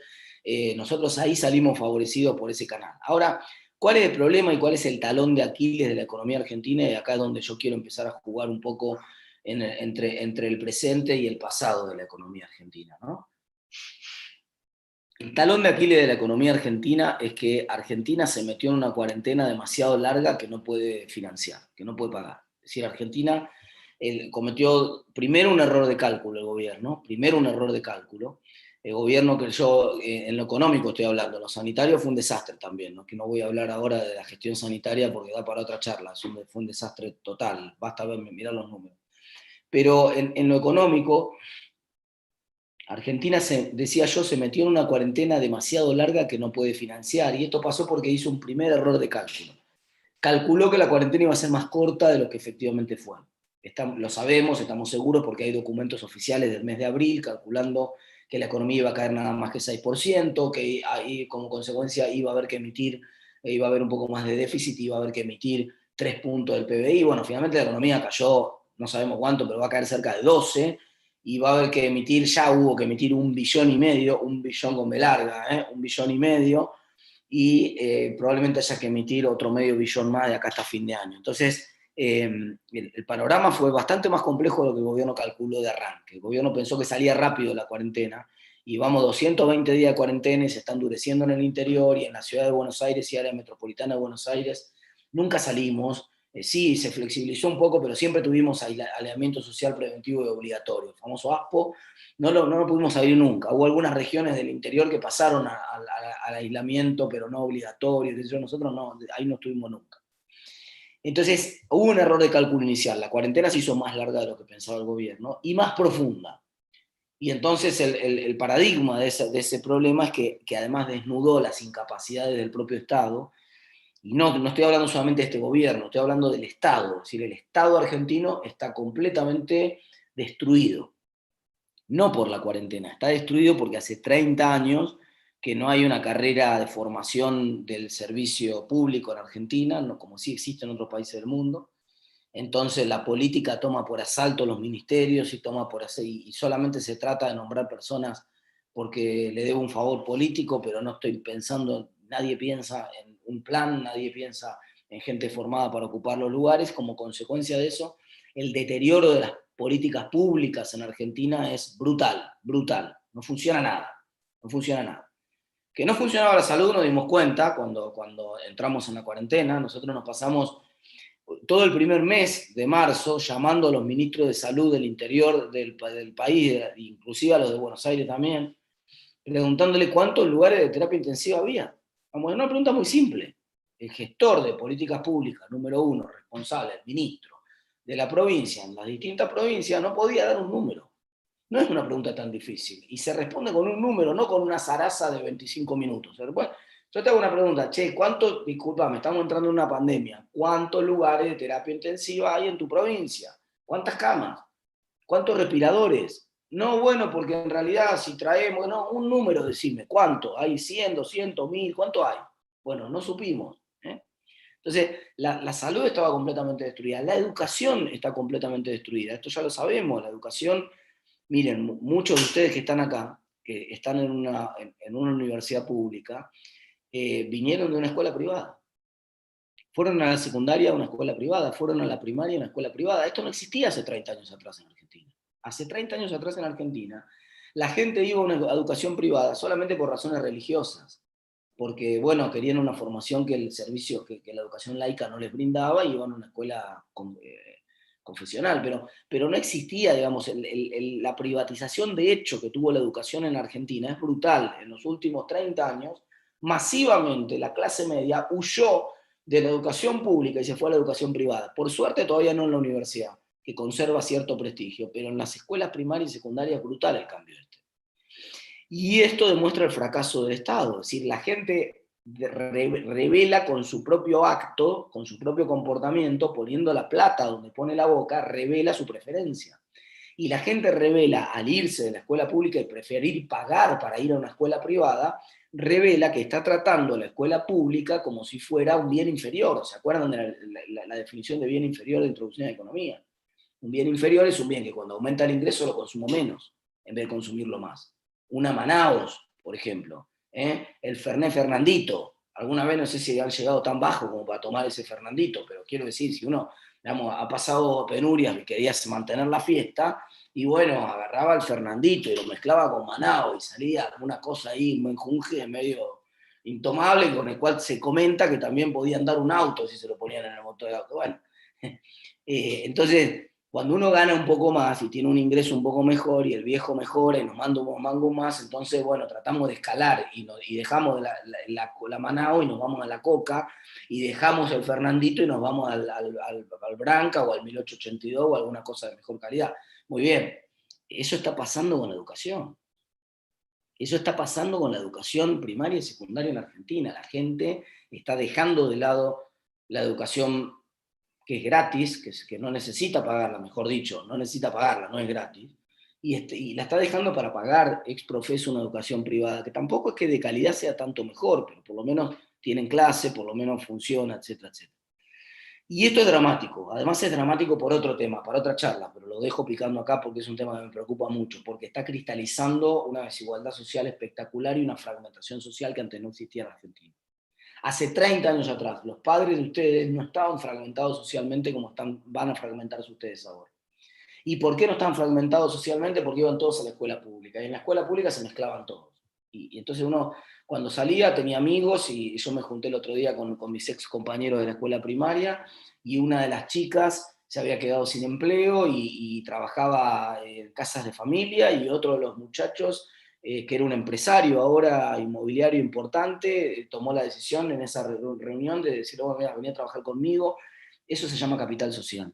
nosotros ahí salimos favorecidos por ese canal. Ahora, ¿cuál es el problema y cuál es el talón de Aquiles de la economía argentina? Y acá es donde yo quiero empezar a jugar un poco entre el presente y el pasado de la economía argentina, ¿no? El talón de Aquiles de la economía argentina es que Argentina se metió en una cuarentena demasiado larga que no puede financiar, que no puede pagar. Es decir, Argentina cometió primero un error de cálculo el gobierno, El gobierno creyó, en lo económico estoy hablando, lo sanitario fue un desastre también, ¿no? Que no voy a hablar ahora de la gestión sanitaria porque da para otra charla, fue un desastre total, basta verme, mirar los números. Pero en lo económico, Argentina, decía yo, se metió en una cuarentena demasiado larga que no puede financiar, y esto pasó porque hizo un primer error de cálculo. Calculó que la cuarentena iba a ser más corta de lo que efectivamente fue. Lo sabemos, estamos seguros porque hay documentos oficiales del mes de abril calculando que la economía iba a caer nada más que 6%, que ahí como consecuencia iba a haber que emitir, iba a haber un poco más de déficit, iba a haber que emitir 3 puntos del PBI. Bueno, finalmente la economía cayó, no sabemos cuánto, pero va a caer cerca de 12, y va a haber que emitir, ya hubo que emitir 1,5 billones, un billón con B larga, 1,5 billones, y probablemente haya que emitir otro medio billón más de acá hasta fin de año. Entonces, el panorama fue bastante más complejo de lo que el gobierno calculó de arranque. El gobierno pensó que salía rápido la cuarentena, y vamos 220 días de cuarentena y se está endureciendo en el interior y en la ciudad de Buenos Aires y área metropolitana de Buenos Aires. Nunca salimos. Sí, se flexibilizó un poco, pero siempre tuvimos aislamiento social preventivo y obligatorio, el famoso ASPO. No lo pudimos abrir nunca. Hubo algunas regiones del interior que pasaron al aislamiento, pero no obligatorio. Nosotros no, ahí no estuvimos nunca. Entonces, hubo un error de cálculo inicial. La cuarentena se hizo más larga de lo que pensaba el gobierno y más profunda. Y entonces el paradigma de ese problema es que además desnudó las incapacidades del propio Estado. Y no estoy hablando solamente de este gobierno, estoy hablando del Estado. Es decir, el Estado argentino está completamente destruido. No por la cuarentena, está destruido porque hace 30 años que no hay una carrera de formación del servicio público en Argentina, no, como sí existe en otros países del mundo. Entonces la política toma por asalto los ministerios y solamente se trata de nombrar personas porque le debo un favor político, pero no estoy pensando, nadie piensa en un plan, nadie piensa en gente formada para ocupar los lugares. Como consecuencia de eso, el deterioro de las políticas públicas en Argentina es brutal, brutal. No funciona nada, no funciona nada. Que no funcionaba la salud nos dimos cuenta cuando entramos en la cuarentena. Nosotros nos pasamos todo el primer mes de marzo llamando a los ministros de salud del interior del país, inclusive a los de Buenos Aires también, preguntándole cuántos lugares de terapia intensiva había. Vamos, una pregunta muy simple. El gestor de políticas públicas, número 1, responsable, el ministro de la provincia, en las distintas provincias, no podía dar un número. No es una pregunta tan difícil. Y se responde con un número, no con una zaraza de 25 minutos. Yo te hago una pregunta, discúlpame, estamos entrando en una pandemia. ¿Cuántos lugares de terapia intensiva hay en tu provincia? ¿Cuántas camas? ¿Cuántos respiradores? No, bueno, porque en realidad si traemos, no, un número, decime, ¿cuánto? ¿Hay 100, 200, 1000? ¿Cuánto hay? Bueno, no supimos. Entonces, la salud estaba completamente destruida, la educación está completamente destruida, esto ya lo sabemos, la educación, miren, muchos de ustedes que están acá, que están en una universidad pública, vinieron de una escuela privada, fueron a la secundaria a una escuela privada, fueron a la primaria a una escuela privada. Esto no existía hace 30 años atrás en Argentina. Hace 30 años atrás en Argentina, la gente iba a una educación privada solamente por razones religiosas, porque, bueno, querían una formación que el servicio, que la educación laica no les brindaba, y iban a una escuela confesional, pero no existía, digamos, la privatización de hecho que tuvo la educación en Argentina es brutal. En los últimos 30 años, masivamente la clase media huyó de la educación pública y se fue a la educación privada. Por suerte todavía no en la universidad, que conserva cierto prestigio, pero en las escuelas primarias y secundarias es brutal el cambio este. Y esto demuestra el fracaso del Estado, es decir, la gente revela con su propio acto, con su propio comportamiento, poniendo la plata donde pone la boca, revela su preferencia. Y la gente revela, al irse de la escuela pública y preferir pagar para ir a una escuela privada, revela que está tratando la escuela pública como si fuera un bien inferior. ¿Se acuerdan de la definición de bien inferior de introducción a la economía? Un bien inferior es un bien que cuando aumenta el ingreso lo consumo menos, en vez de consumirlo más. Una Manaos, por ejemplo, el Fernet Fernandito. Alguna vez no sé si han llegado tan bajo como para tomar ese Fernandito, pero quiero decir, si uno, digamos, ha pasado penurias y quería mantener la fiesta, y bueno, agarraba el Fernandito y lo mezclaba con Manaos y salía una cosa ahí, un menjunje medio intomable, con el cual se comenta que también podían dar un auto si se lo ponían en el motor de auto. Bueno, entonces, cuando uno gana un poco más y tiene un ingreso un poco mejor y el viejo mejora y nos manda unos mangos más, entonces, bueno, tratamos de escalar y dejamos la Manao y nos vamos a la Coca, y dejamos el Fernandito y nos vamos al Branca o al 1882 o alguna cosa de mejor calidad. Muy bien, eso está pasando con la educación. Eso está pasando con la educación primaria y secundaria en Argentina. La gente está dejando de lado la educación que es gratis, que no necesita pagarla, mejor dicho, no necesita pagarla, no es gratis, y la está dejando para pagar ex profeso una educación privada, que tampoco es que de calidad sea tanto mejor, pero por lo menos tienen clase, por lo menos funciona, etcétera, etcétera. Y esto es dramático, además es dramático por otro tema, para otra charla, pero lo dejo picando acá porque es un tema que me preocupa mucho, porque está cristalizando una desigualdad social espectacular y una fragmentación social que antes no existía en Argentina. Hace 30 años atrás, los padres de ustedes no estaban fragmentados socialmente como van a fragmentarse ustedes ahora. ¿Y por qué no están fragmentados socialmente? Porque iban todos a la escuela pública, y en la escuela pública se mezclaban todos. Y entonces uno, cuando salía, tenía amigos, y yo me junté el otro día con mis ex compañeros de la escuela primaria, y una de las chicas se había quedado sin empleo y trabajaba en casas de familia, y otro de los muchachos, que era un empresario ahora inmobiliario importante, tomó la decisión en esa reunión de decir, oh, mira, venía a trabajar conmigo. Eso se llama capital social.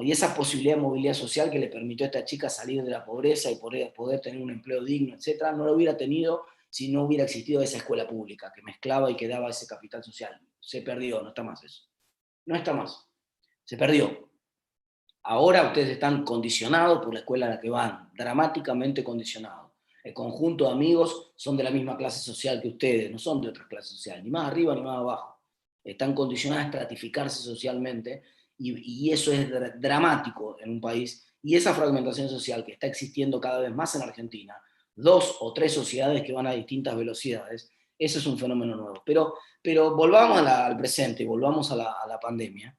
Y esa posibilidad de movilidad social que le permitió a esta chica salir de la pobreza y poder tener un empleo digno, etcétera, no lo hubiera tenido si no hubiera existido esa escuela pública que mezclaba y que daba ese capital social. Se perdió, no está más eso. No está más. Se perdió. Ahora ustedes están condicionados por la escuela a la que van, dramáticamente condicionados. El conjunto de amigos son de la misma clase social que ustedes, no son de otra clase social, ni más arriba ni más abajo. Están condicionados a estratificarse socialmente, y eso es dramático en un país. Y esa fragmentación social que está existiendo cada vez más en Argentina, 2 o 3 sociedades que van a distintas velocidades, eso es un fenómeno nuevo. Pero volvamos al presente, volvamos a la pandemia.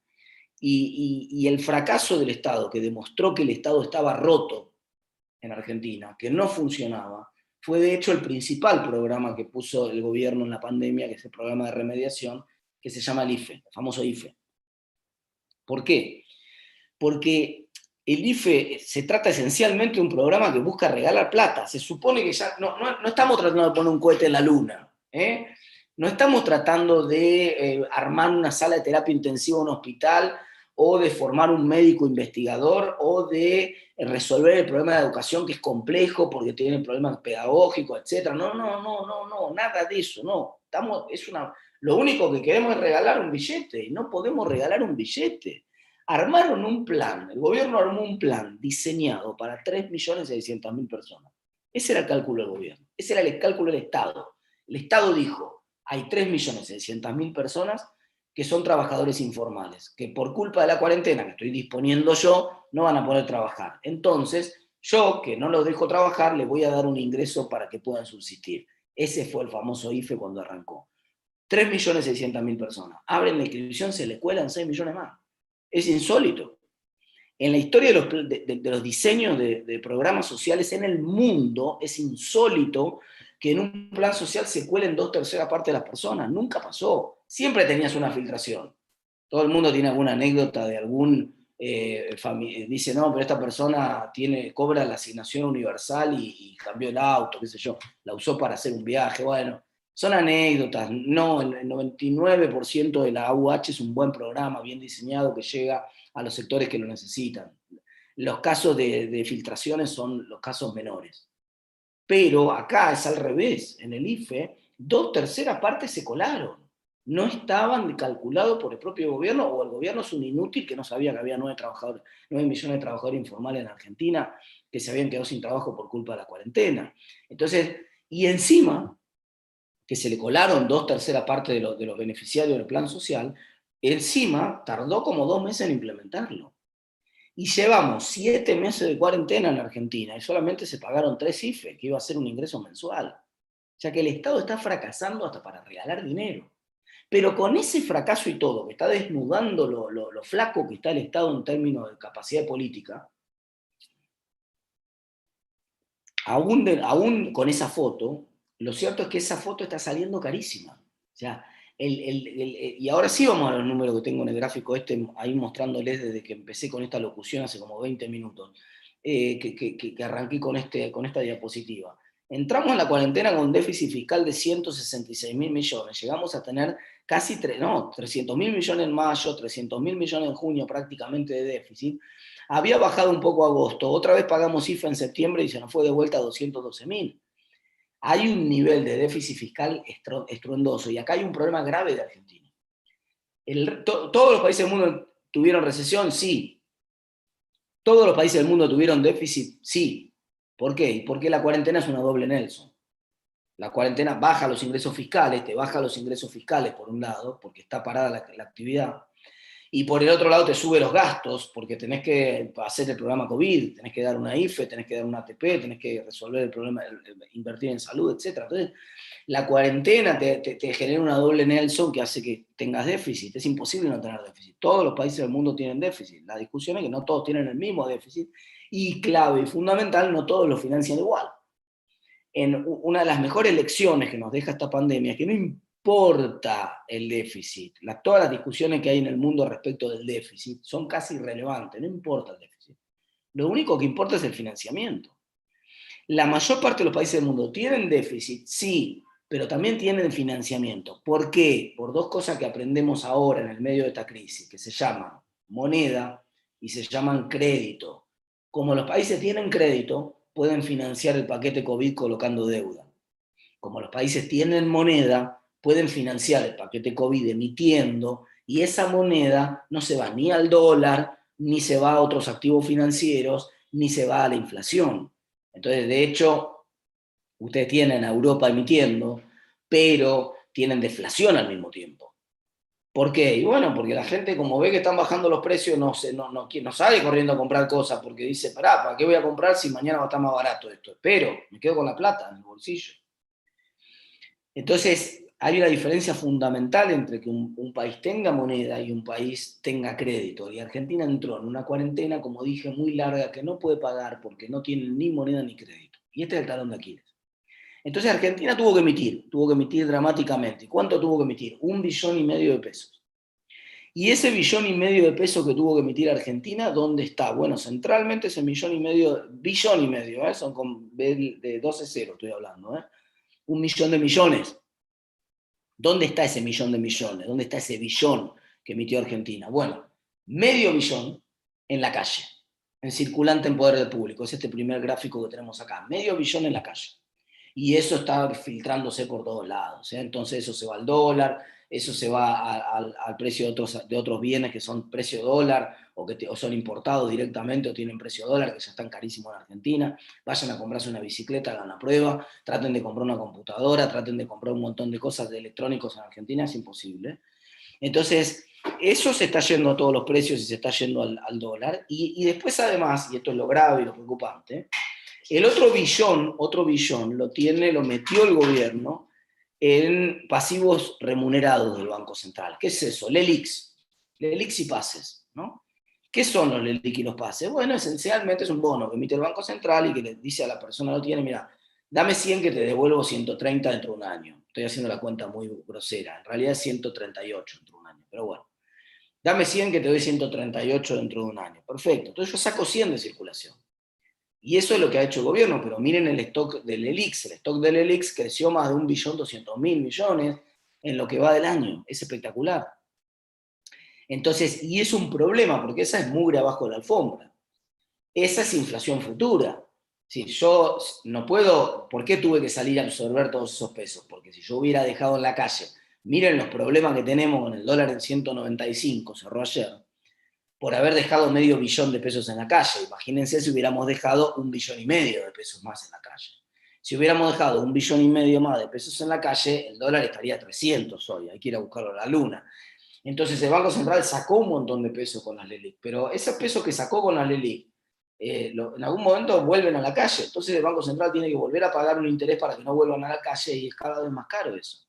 Y el fracaso del Estado, que demostró que el Estado estaba roto en Argentina, que no funcionaba, fue de hecho el principal programa que puso el gobierno en la pandemia, que es el programa de remediación, que se llama el IFE, el famoso IFE. ¿Por qué? Porque el IFE se trata esencialmente de un programa que busca regalar plata. Se supone que ya no estamos tratando de poner un cohete en la luna, no estamos tratando de armar una sala de terapia intensiva en un hospital, o de formar un médico investigador, o de resolver el problema de educación, que es complejo porque tiene problemas pedagógicos, etc. No, nada de eso, no. Lo único que queremos es regalar un billete, y no podemos regalar un billete. Armaron un plan, el gobierno armó un plan diseñado para 3.600.000 personas. Ese era el cálculo del gobierno, ese era el cálculo del Estado. El Estado dijo, hay 3.600.000 personas que son trabajadores informales, que por culpa de la cuarentena que estoy disponiendo yo, no van a poder trabajar. Entonces, yo, que no los dejo trabajar, les voy a dar un ingreso para que puedan subsistir. Ese fue el famoso IFE cuando arrancó. 3.600.000 personas. Abren la inscripción, se le cuelan 6 millones más. Es insólito. En la historia de los diseños de programas sociales en el mundo, es insólito que en un plan social se cuelen 2/3 partes de las personas. Nunca pasó. Siempre tenías una filtración. Todo el mundo tiene alguna anécdota de algún... dice, no, pero esta persona cobra la asignación universal y cambió el auto, qué sé yo, la usó para hacer un viaje. Bueno, son anécdotas. No, el 99% de la AUH es un buen programa, bien diseñado, que llega a los sectores que lo necesitan. Los casos de filtraciones son los casos menores. Pero acá es al revés. En el IFE, 2/3 partes se colaron. No estaban calculados por el propio gobierno, o el gobierno es un inútil que no sabía que había 9 millones de trabajadores informales en Argentina que se habían quedado sin trabajo por culpa de la cuarentena. Entonces, y encima, que se le colaron 2/3 partes de los beneficiarios del plan social, encima tardó como 2 meses en implementarlo. Y llevamos 7 meses de cuarentena en Argentina y solamente se pagaron 3 IFE, que iba a ser un ingreso mensual. O sea que el Estado está fracasando hasta para regalar dinero. Pero con ese fracaso y todo, que está desnudando lo flaco que está el Estado en términos de capacidad política, aún con esa foto, lo cierto es que esa foto está saliendo carísima. O sea, y ahora sí vamos a los números que tengo en el gráfico ahí mostrándoles desde que empecé con esta locución hace como 20 minutos, que arranqué con esta diapositiva. Entramos en la cuarentena con un déficit fiscal de 166.000 millones, llegamos a tener casi 300.000 millones en mayo, 300.000 millones en junio prácticamente de déficit. Había bajado un poco agosto, otra vez pagamos IFE en septiembre y se nos fue de vuelta a 212.000. Hay un nivel de déficit fiscal estruendoso, y acá hay un problema grave de Argentina. ¿Todos los países del mundo tuvieron recesión? Sí. ¿Todos los países del mundo tuvieron déficit? Sí. ¿Por qué? Porque la cuarentena es una doble Nelson. La cuarentena baja los ingresos fiscales, te baja los ingresos fiscales por un lado, porque está parada la actividad, y por el otro lado te sube los gastos, porque tenés que hacer el programa COVID, tenés que dar una IFE, tenés que dar una ATP, tenés que resolver el problema, invertir en salud, etc. Entonces, la cuarentena te genera una doble Nelson que hace que tengas déficit. Es imposible no tener déficit. Todos los países del mundo tienen déficit. La discusión es que no todos tienen el mismo déficit, y clave y fundamental, no todos lo financian igual. En una de las mejores lecciones que nos deja esta pandemia es que no importa el déficit. Todas las discusiones que hay en el mundo respecto del déficit son casi irrelevantes, no importa el déficit. Lo único que importa es el financiamiento. La mayor parte de los países del mundo tienen déficit, sí, pero también tienen financiamiento. ¿Por qué? Por 2 cosas que aprendemos ahora en el medio de esta crisis, que se llaman moneda y se llaman crédito. Como los países tienen crédito, pueden financiar el paquete COVID colocando deuda. Como los países tienen moneda, pueden financiar el paquete COVID emitiendo, y esa moneda no se va ni al dólar, ni se va a otros activos financieros, ni se va a la inflación. Entonces, de hecho, ustedes tienen a Europa emitiendo, pero tienen deflación al mismo tiempo. ¿Por qué? Y bueno, porque la gente, como ve que están bajando los precios, no sale corriendo a comprar cosas, porque dice, ¿para qué voy a comprar si mañana va a estar más barato esto? Espero, me quedo con la plata en el bolsillo. Entonces, hay una diferencia fundamental entre que un país tenga moneda y un país tenga crédito. Y Argentina entró en una cuarentena, como dije, muy larga, que no puede pagar porque no tiene ni moneda ni crédito. Y este es el talón de Aquiles. Entonces Argentina tuvo que emitir dramáticamente. ¿Cuánto tuvo que emitir? 1,5 billones de pesos. Y ese 1,5 billones de pesos que tuvo que emitir Argentina, ¿dónde está? Bueno, centralmente ese 1,5 billones, son con B de 12 ceros estoy hablando, 1 millón de millones. ¿Dónde está ese 1 millón de millones? ¿Dónde está ese billón que emitió Argentina? Bueno, medio billón en la calle, en circulante en poder del público. Es este primer gráfico que tenemos acá. Medio billón en la calle. Y eso está filtrándose por todos lados. Entonces eso se va al dólar, eso se va al precio de otros bienes que son precio dólar, o son importados directamente o tienen precio dólar, que ya están carísimos en Argentina. Vayan a comprarse una bicicleta, hagan la prueba, traten de comprar una computadora, traten de comprar un montón de cosas de electrónicos en Argentina, es imposible. Entonces, eso se está yendo a todos los precios y se está yendo al dólar. Y después, además, y esto es lo grave y lo preocupante, el otro billón lo metió el gobierno en pasivos remunerados del Banco Central. ¿Qué es eso? LELIQs. LELIQs y pases, ¿no? ¿Qué son los LELIQ y los pases? Bueno, esencialmente es un bono que emite el Banco Central y que le dice a la persona que lo tiene, mira, dame 100 que te devuelvo 130 dentro de un año. Estoy haciendo la cuenta muy grosera. En realidad es 138 dentro de un año, pero bueno. Dame 100 que te doy 138 dentro de un año. Perfecto. Entonces yo saco 100 de circulación. Y eso es lo que ha hecho el gobierno, pero miren el stock del ELIX. El stock del ELIX creció más de 1.200.000 millones en lo que va del año. Es espectacular. Entonces, y es un problema, porque esa es mugre abajo de la alfombra. Esa es inflación futura. Si yo no puedo, ¿por qué tuve que salir a absorber todos esos pesos? Porque si yo hubiera dejado en la calle, miren los problemas que tenemos con el dólar en 195, cerró ayer, por haber dejado medio billón de pesos en la calle. Imagínense si hubiéramos dejado 1,5 billones de pesos más en la calle. Si hubiéramos dejado 1,5 billones más de pesos en la calle, el dólar estaría a 300 hoy, hay que ir a buscarlo a la luna. Entonces el Banco Central sacó un montón de pesos con las LELIQ, pero esos pesos que sacó con las LELIQ, en algún momento vuelven a la calle, entonces el Banco Central tiene que volver a pagar un interés para que no vuelvan a la calle y es cada vez más caro eso.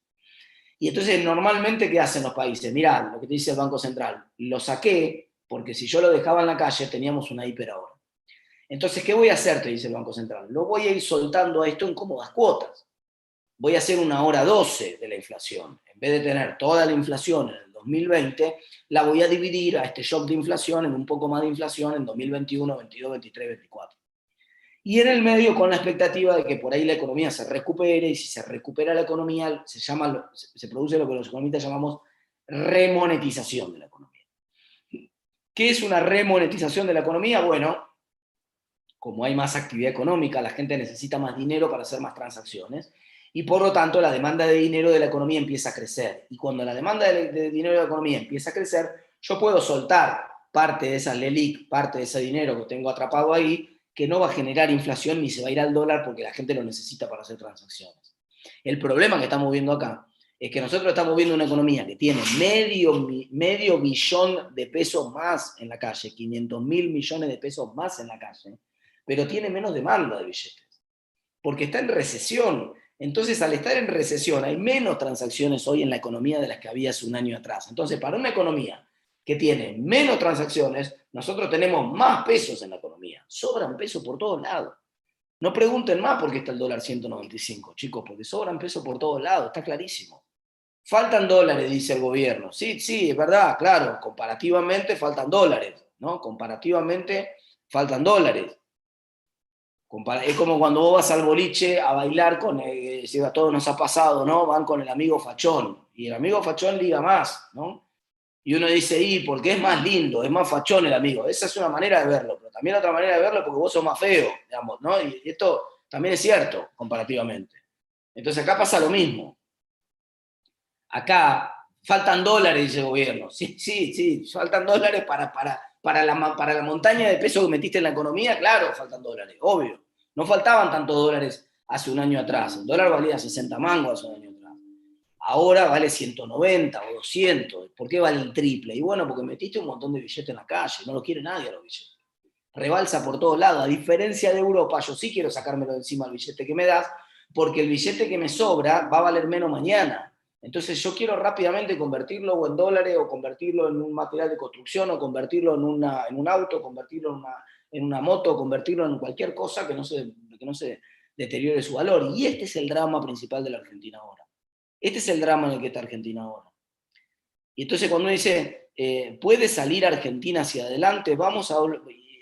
Y entonces normalmente, ¿qué hacen los países? Mirá, lo que te dice el Banco Central, lo saqué porque si yo lo dejaba en la calle teníamos una hiperahorro. Entonces, ¿qué voy a hacer? Te dice el Banco Central. Lo voy a ir soltando a esto en cómodas cuotas. Voy a hacer una hora 12 de la inflación. En vez de tener toda la inflación en el 2020, la voy a dividir a este shock de inflación en un poco más de inflación en 2021, 22, 23, 24. Y en el medio con la expectativa de que por ahí la economía se recupere, y si se recupera la economía, se produce lo que los economistas llamamos remonetización de la economía. ¿Qué es una remonetización de la economía? Bueno, como hay más actividad económica, la gente necesita más dinero para hacer más transacciones, y por lo tanto la demanda de dinero de la economía empieza a crecer. Y cuando la demanda de dinero de la economía empieza a crecer, yo puedo soltar parte de esa LELIQ, parte de ese dinero que tengo atrapado ahí, que no va a generar inflación ni se va a ir al dólar porque la gente lo necesita para hacer transacciones. El problema que estamos viendo acá es que nosotros estamos viendo una economía que tiene medio billón de pesos más en la calle, 500.000 millones de pesos más en la calle, pero tiene menos demanda de billetes, porque está en recesión. Entonces, al estar en recesión, hay menos transacciones hoy en la economía de las que había hace un año atrás. Entonces, para una economía que tiene menos transacciones, nosotros tenemos más pesos en la economía. Sobran pesos por todos lados. No pregunten más por qué está el dólar 195, chicos, porque sobran pesos por todos lados, está clarísimo. Faltan dólares, dice el gobierno. Sí, sí, es verdad, claro, comparativamente faltan dólares, ¿no? Comparativamente faltan dólares. Es como cuando vos vas al boliche a bailar con, a todos nos ha pasado, ¿no? Van con el amigo fachón, y el amigo fachón liga más, ¿no? Y uno dice, porque es más lindo, es más fachón el amigo. Esa es una manera de verlo, pero también otra manera de verlo porque vos sos más feo, digamos, ¿no? Y esto también es cierto, comparativamente. Entonces acá pasa lo mismo. Acá faltan dólares, dice el gobierno. Sí, sí, sí, faltan dólares para la montaña de peso que metiste en la economía, claro, faltan dólares, obvio. No faltaban tantos dólares hace un año atrás. El dólar valía 60 mangos hace un año atrás. Ahora vale 190 o 200. ¿Por qué vale el triple? Y bueno, porque metiste un montón de billetes en la calle, no lo quiere nadie a los billetes. Rebalsa por todos lados. A diferencia de Europa, yo sí quiero sacármelo de encima el billete que me das, porque el billete que me sobra va a valer menos mañana. Entonces yo quiero rápidamente convertirlo o en dólares, o convertirlo en un material de construcción, o convertirlo en un auto, convertirlo en una moto, convertirlo en cualquier cosa que no se deteriore su valor. Y este es el drama principal de la Argentina ahora. Este es el drama en el que está Argentina ahora. Y entonces cuando uno dice, ¿puede salir Argentina hacia adelante?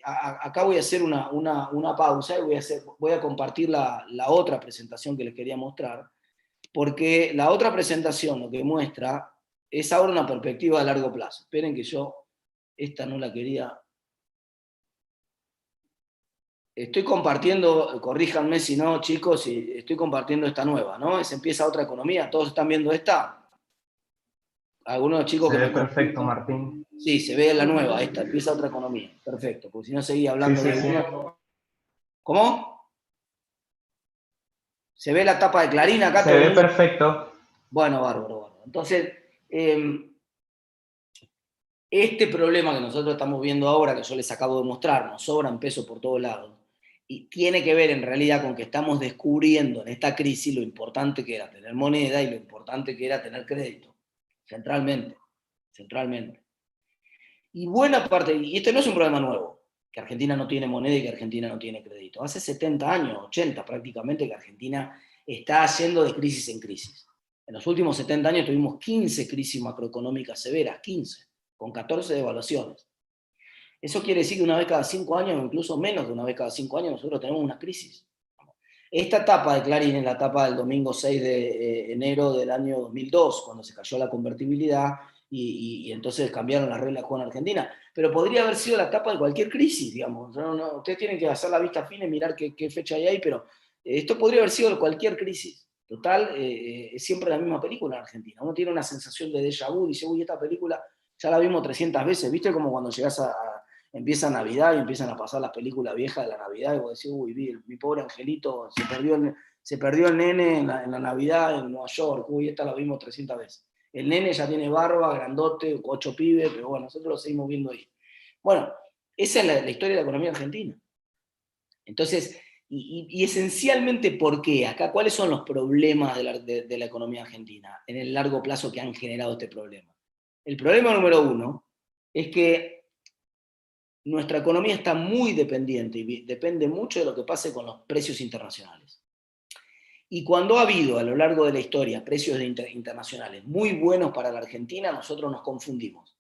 Acá voy a hacer una pausa y voy a compartir la otra presentación que les quería mostrar, porque la otra presentación lo que muestra es ahora una perspectiva a largo plazo. Esperen que yo esta no la quería. Estoy compartiendo, corríjanme si no, chicos, estoy compartiendo esta nueva, ¿no? Se empieza otra economía. ¿Todos están viendo esta? Algunos chicos se que ve perfecto, Martín. Sí, se ve la nueva, esta, empieza otra economía. Perfecto, porque si no seguía hablando sí, sí. ¿Cómo? ¿Se ve la tapa de Clarín acá? Se ve perfecto. Bueno, bárbaro. Entonces, este problema que nosotros estamos viendo ahora, que yo les acabo de mostrar, nos sobran pesos por todos lados, Y tiene que ver en realidad con que estamos descubriendo en esta crisis lo importante que era tener moneda y lo importante que era tener crédito, centralmente. Y buena parte, y este no es un problema nuevo, que Argentina no tiene moneda y que Argentina no tiene crédito. Hace 70 años, 80 prácticamente, que Argentina está yendo de crisis en crisis. En los últimos 70 años tuvimos 15 crisis macroeconómicas severas, 15, con 14 devaluaciones. Eso quiere decir que una vez cada 5 años, o incluso menos de una vez cada 5 años, nosotros tenemos una crisis. Esta etapa de Clarín es la etapa del domingo 6 de enero del año 2002, cuando se cayó la convertibilidad y entonces cambiaron las reglas de juego en Argentina. Pero podría haber sido la etapa de cualquier crisis, digamos. No, ustedes tienen que hacer la vista fina y mirar qué fecha hay ahí, pero esto podría haber sido cualquier crisis. Total, es siempre la misma película en Argentina. Uno tiene una sensación de déjà vu, dice, uy, esta película ya la vimos 300 veces, ¿viste? Como cuando llegas empieza Navidad y empiezan a pasar las películas viejas de la Navidad y vos decís, uy, mi pobre angelito, se perdió el nene en la Navidad en Nueva York, uy, esta la vimos 300 veces. El nene ya tiene barba, grandote, 8 pibes, pero bueno, nosotros lo seguimos viendo ahí. Bueno, esa es la historia de la economía argentina. Entonces, y esencialmente, ¿por qué? Acá, ¿cuáles son los problemas de la economía argentina en el largo plazo que han generado este problema? El problema número uno es que nuestra economía está muy dependiente y depende mucho de lo que pase con los precios internacionales. Y cuando ha habido a lo largo de la historia precios internacionales muy buenos para la Argentina, nosotros nos confundimos.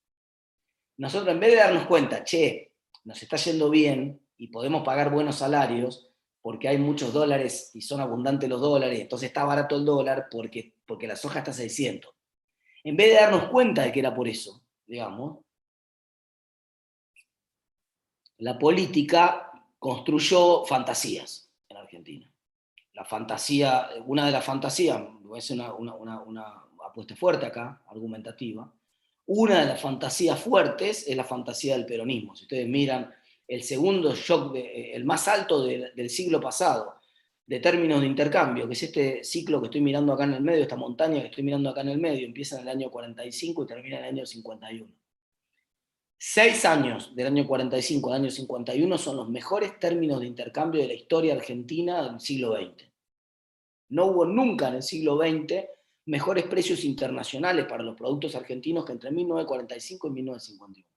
Nosotros, en vez de darnos cuenta, che, nos está yendo bien y podemos pagar buenos salarios porque hay muchos dólares y son abundantes los dólares, entonces está barato el dólar porque la soja está a 600. En vez de darnos cuenta de que era por eso, digamos, la política construyó fantasías en Argentina. La fantasía, una de las fantasías, es una apuesta fuerte acá, argumentativa, una de las fantasías fuertes es la fantasía del peronismo. Si ustedes miran el segundo shock, el más alto del siglo pasado, de términos de intercambio, que es este ciclo que estoy mirando acá en el medio, esta montaña que estoy mirando acá en el medio, empieza en el año 45 y termina en el año 51. 6 años del año 45 al año 51 son los mejores términos de intercambio de la historia argentina del siglo XX. No hubo nunca en el siglo XX mejores precios internacionales para los productos argentinos que entre 1945 y 1951.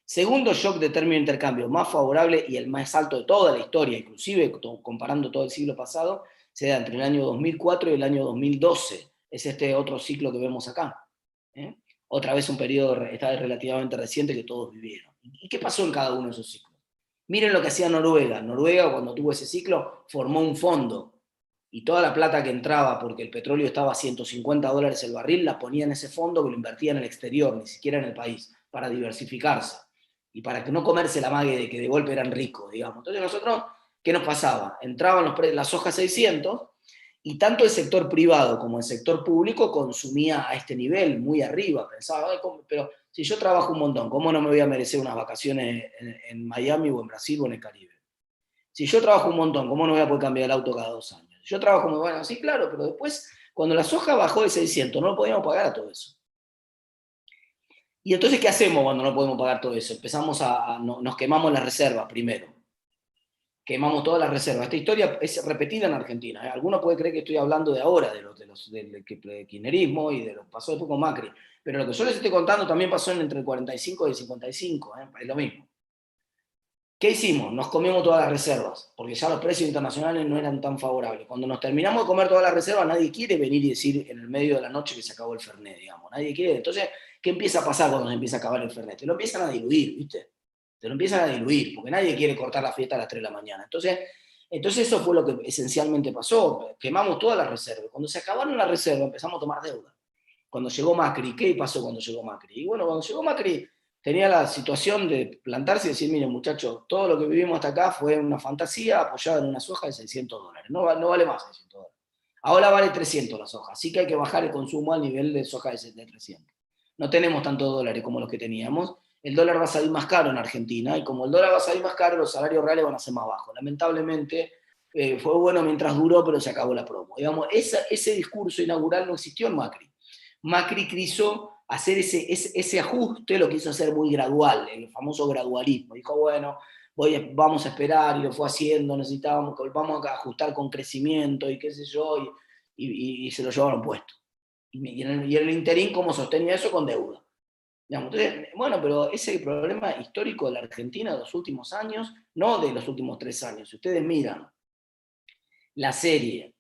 Segundo shock de término de intercambio más favorable y el más alto de toda la historia, inclusive comparando todo el siglo pasado, se da entre el año 2004 y el año 2012. Es este otro ciclo que vemos acá. Otra vez un periodo relativamente reciente que todos vivieron. ¿Y qué pasó en cada uno de esos ciclos? Miren lo que hacía Noruega. Noruega, cuando tuvo ese ciclo, formó un fondo. Y toda la plata que entraba, porque el petróleo estaba a $150 el barril, la ponía en ese fondo que lo invertía en el exterior, ni siquiera en el país, para diversificarse. Y para que no comerse la mague de que de golpe eran ricos, digamos. Entonces nosotros, ¿qué nos pasaba? Entraban las soja 600, y tanto el sector privado como el sector público consumía a este nivel, muy arriba. Pensaba, pero si yo trabajo un montón, ¿cómo no me voy a merecer unas vacaciones en Miami o en Brasil o en el Caribe? Si yo trabajo un montón, ¿cómo no voy a poder cambiar el auto cada 2 años? Yo trabajo muy bueno, sí, claro, pero después, cuando la soja bajó de 600, no lo podíamos pagar a todo eso. Y entonces, ¿qué hacemos cuando no podemos pagar todo eso? Nos quemamos las reservas primero. Quemamos todas las reservas. Esta historia es repetida en Argentina. Alguno puede creer que estoy hablando de ahora, del kirchnerismo y de lo que pasó después con Macri. Pero lo que yo les estoy contando también pasó entre el 45 y el 55. Es lo mismo. ¿Qué hicimos? Nos comimos todas las reservas, porque ya los precios internacionales no eran tan favorables. Cuando nos terminamos de comer todas las reservas, nadie quiere venir y decir en el medio de la noche que se acabó el Fernet, digamos. Nadie quiere. Entonces, ¿qué empieza a pasar cuando se empieza a acabar el Fernet? Te lo empiezan a diluir, ¿viste? Te lo empiezan a diluir, porque nadie quiere cortar la fiesta a las 3 de la mañana. Entonces eso fue lo que esencialmente pasó. Quemamos todas las reservas. Cuando se acabaron las reservas, empezamos a tomar deuda. Cuando llegó Macri, ¿qué pasó cuando llegó Macri? Y bueno, cuando llegó Macri, tenía la situación de plantarse y decir, miren muchachos, todo lo que vivimos hasta acá fue una fantasía apoyada en una soja de $600. No vale más $600. Ahora vale 300 la soja, así que hay que bajar el consumo al nivel de soja de 300. No tenemos tantos dólares como los que teníamos. El dólar va a salir más caro en Argentina, y como el dólar va a salir más caro, los salarios reales van a ser más bajos. Lamentablemente, fue bueno mientras duró, pero se acabó la promo. Digamos, ese discurso inaugural no existió en Macri. Macri quiso hacer ese ajuste, lo quiso hacer muy gradual, el famoso gradualismo. Dijo, bueno, vamos a esperar, y lo fue haciendo, vamos a ajustar con crecimiento, y qué sé yo, y se lo llevaron puesto. Y en el interín, ¿cómo sostenía eso? Con deuda. Digamos, entonces, bueno, pero ese es el problema histórico de la Argentina de los últimos años, no de los últimos 3 años. Si ustedes miran la serie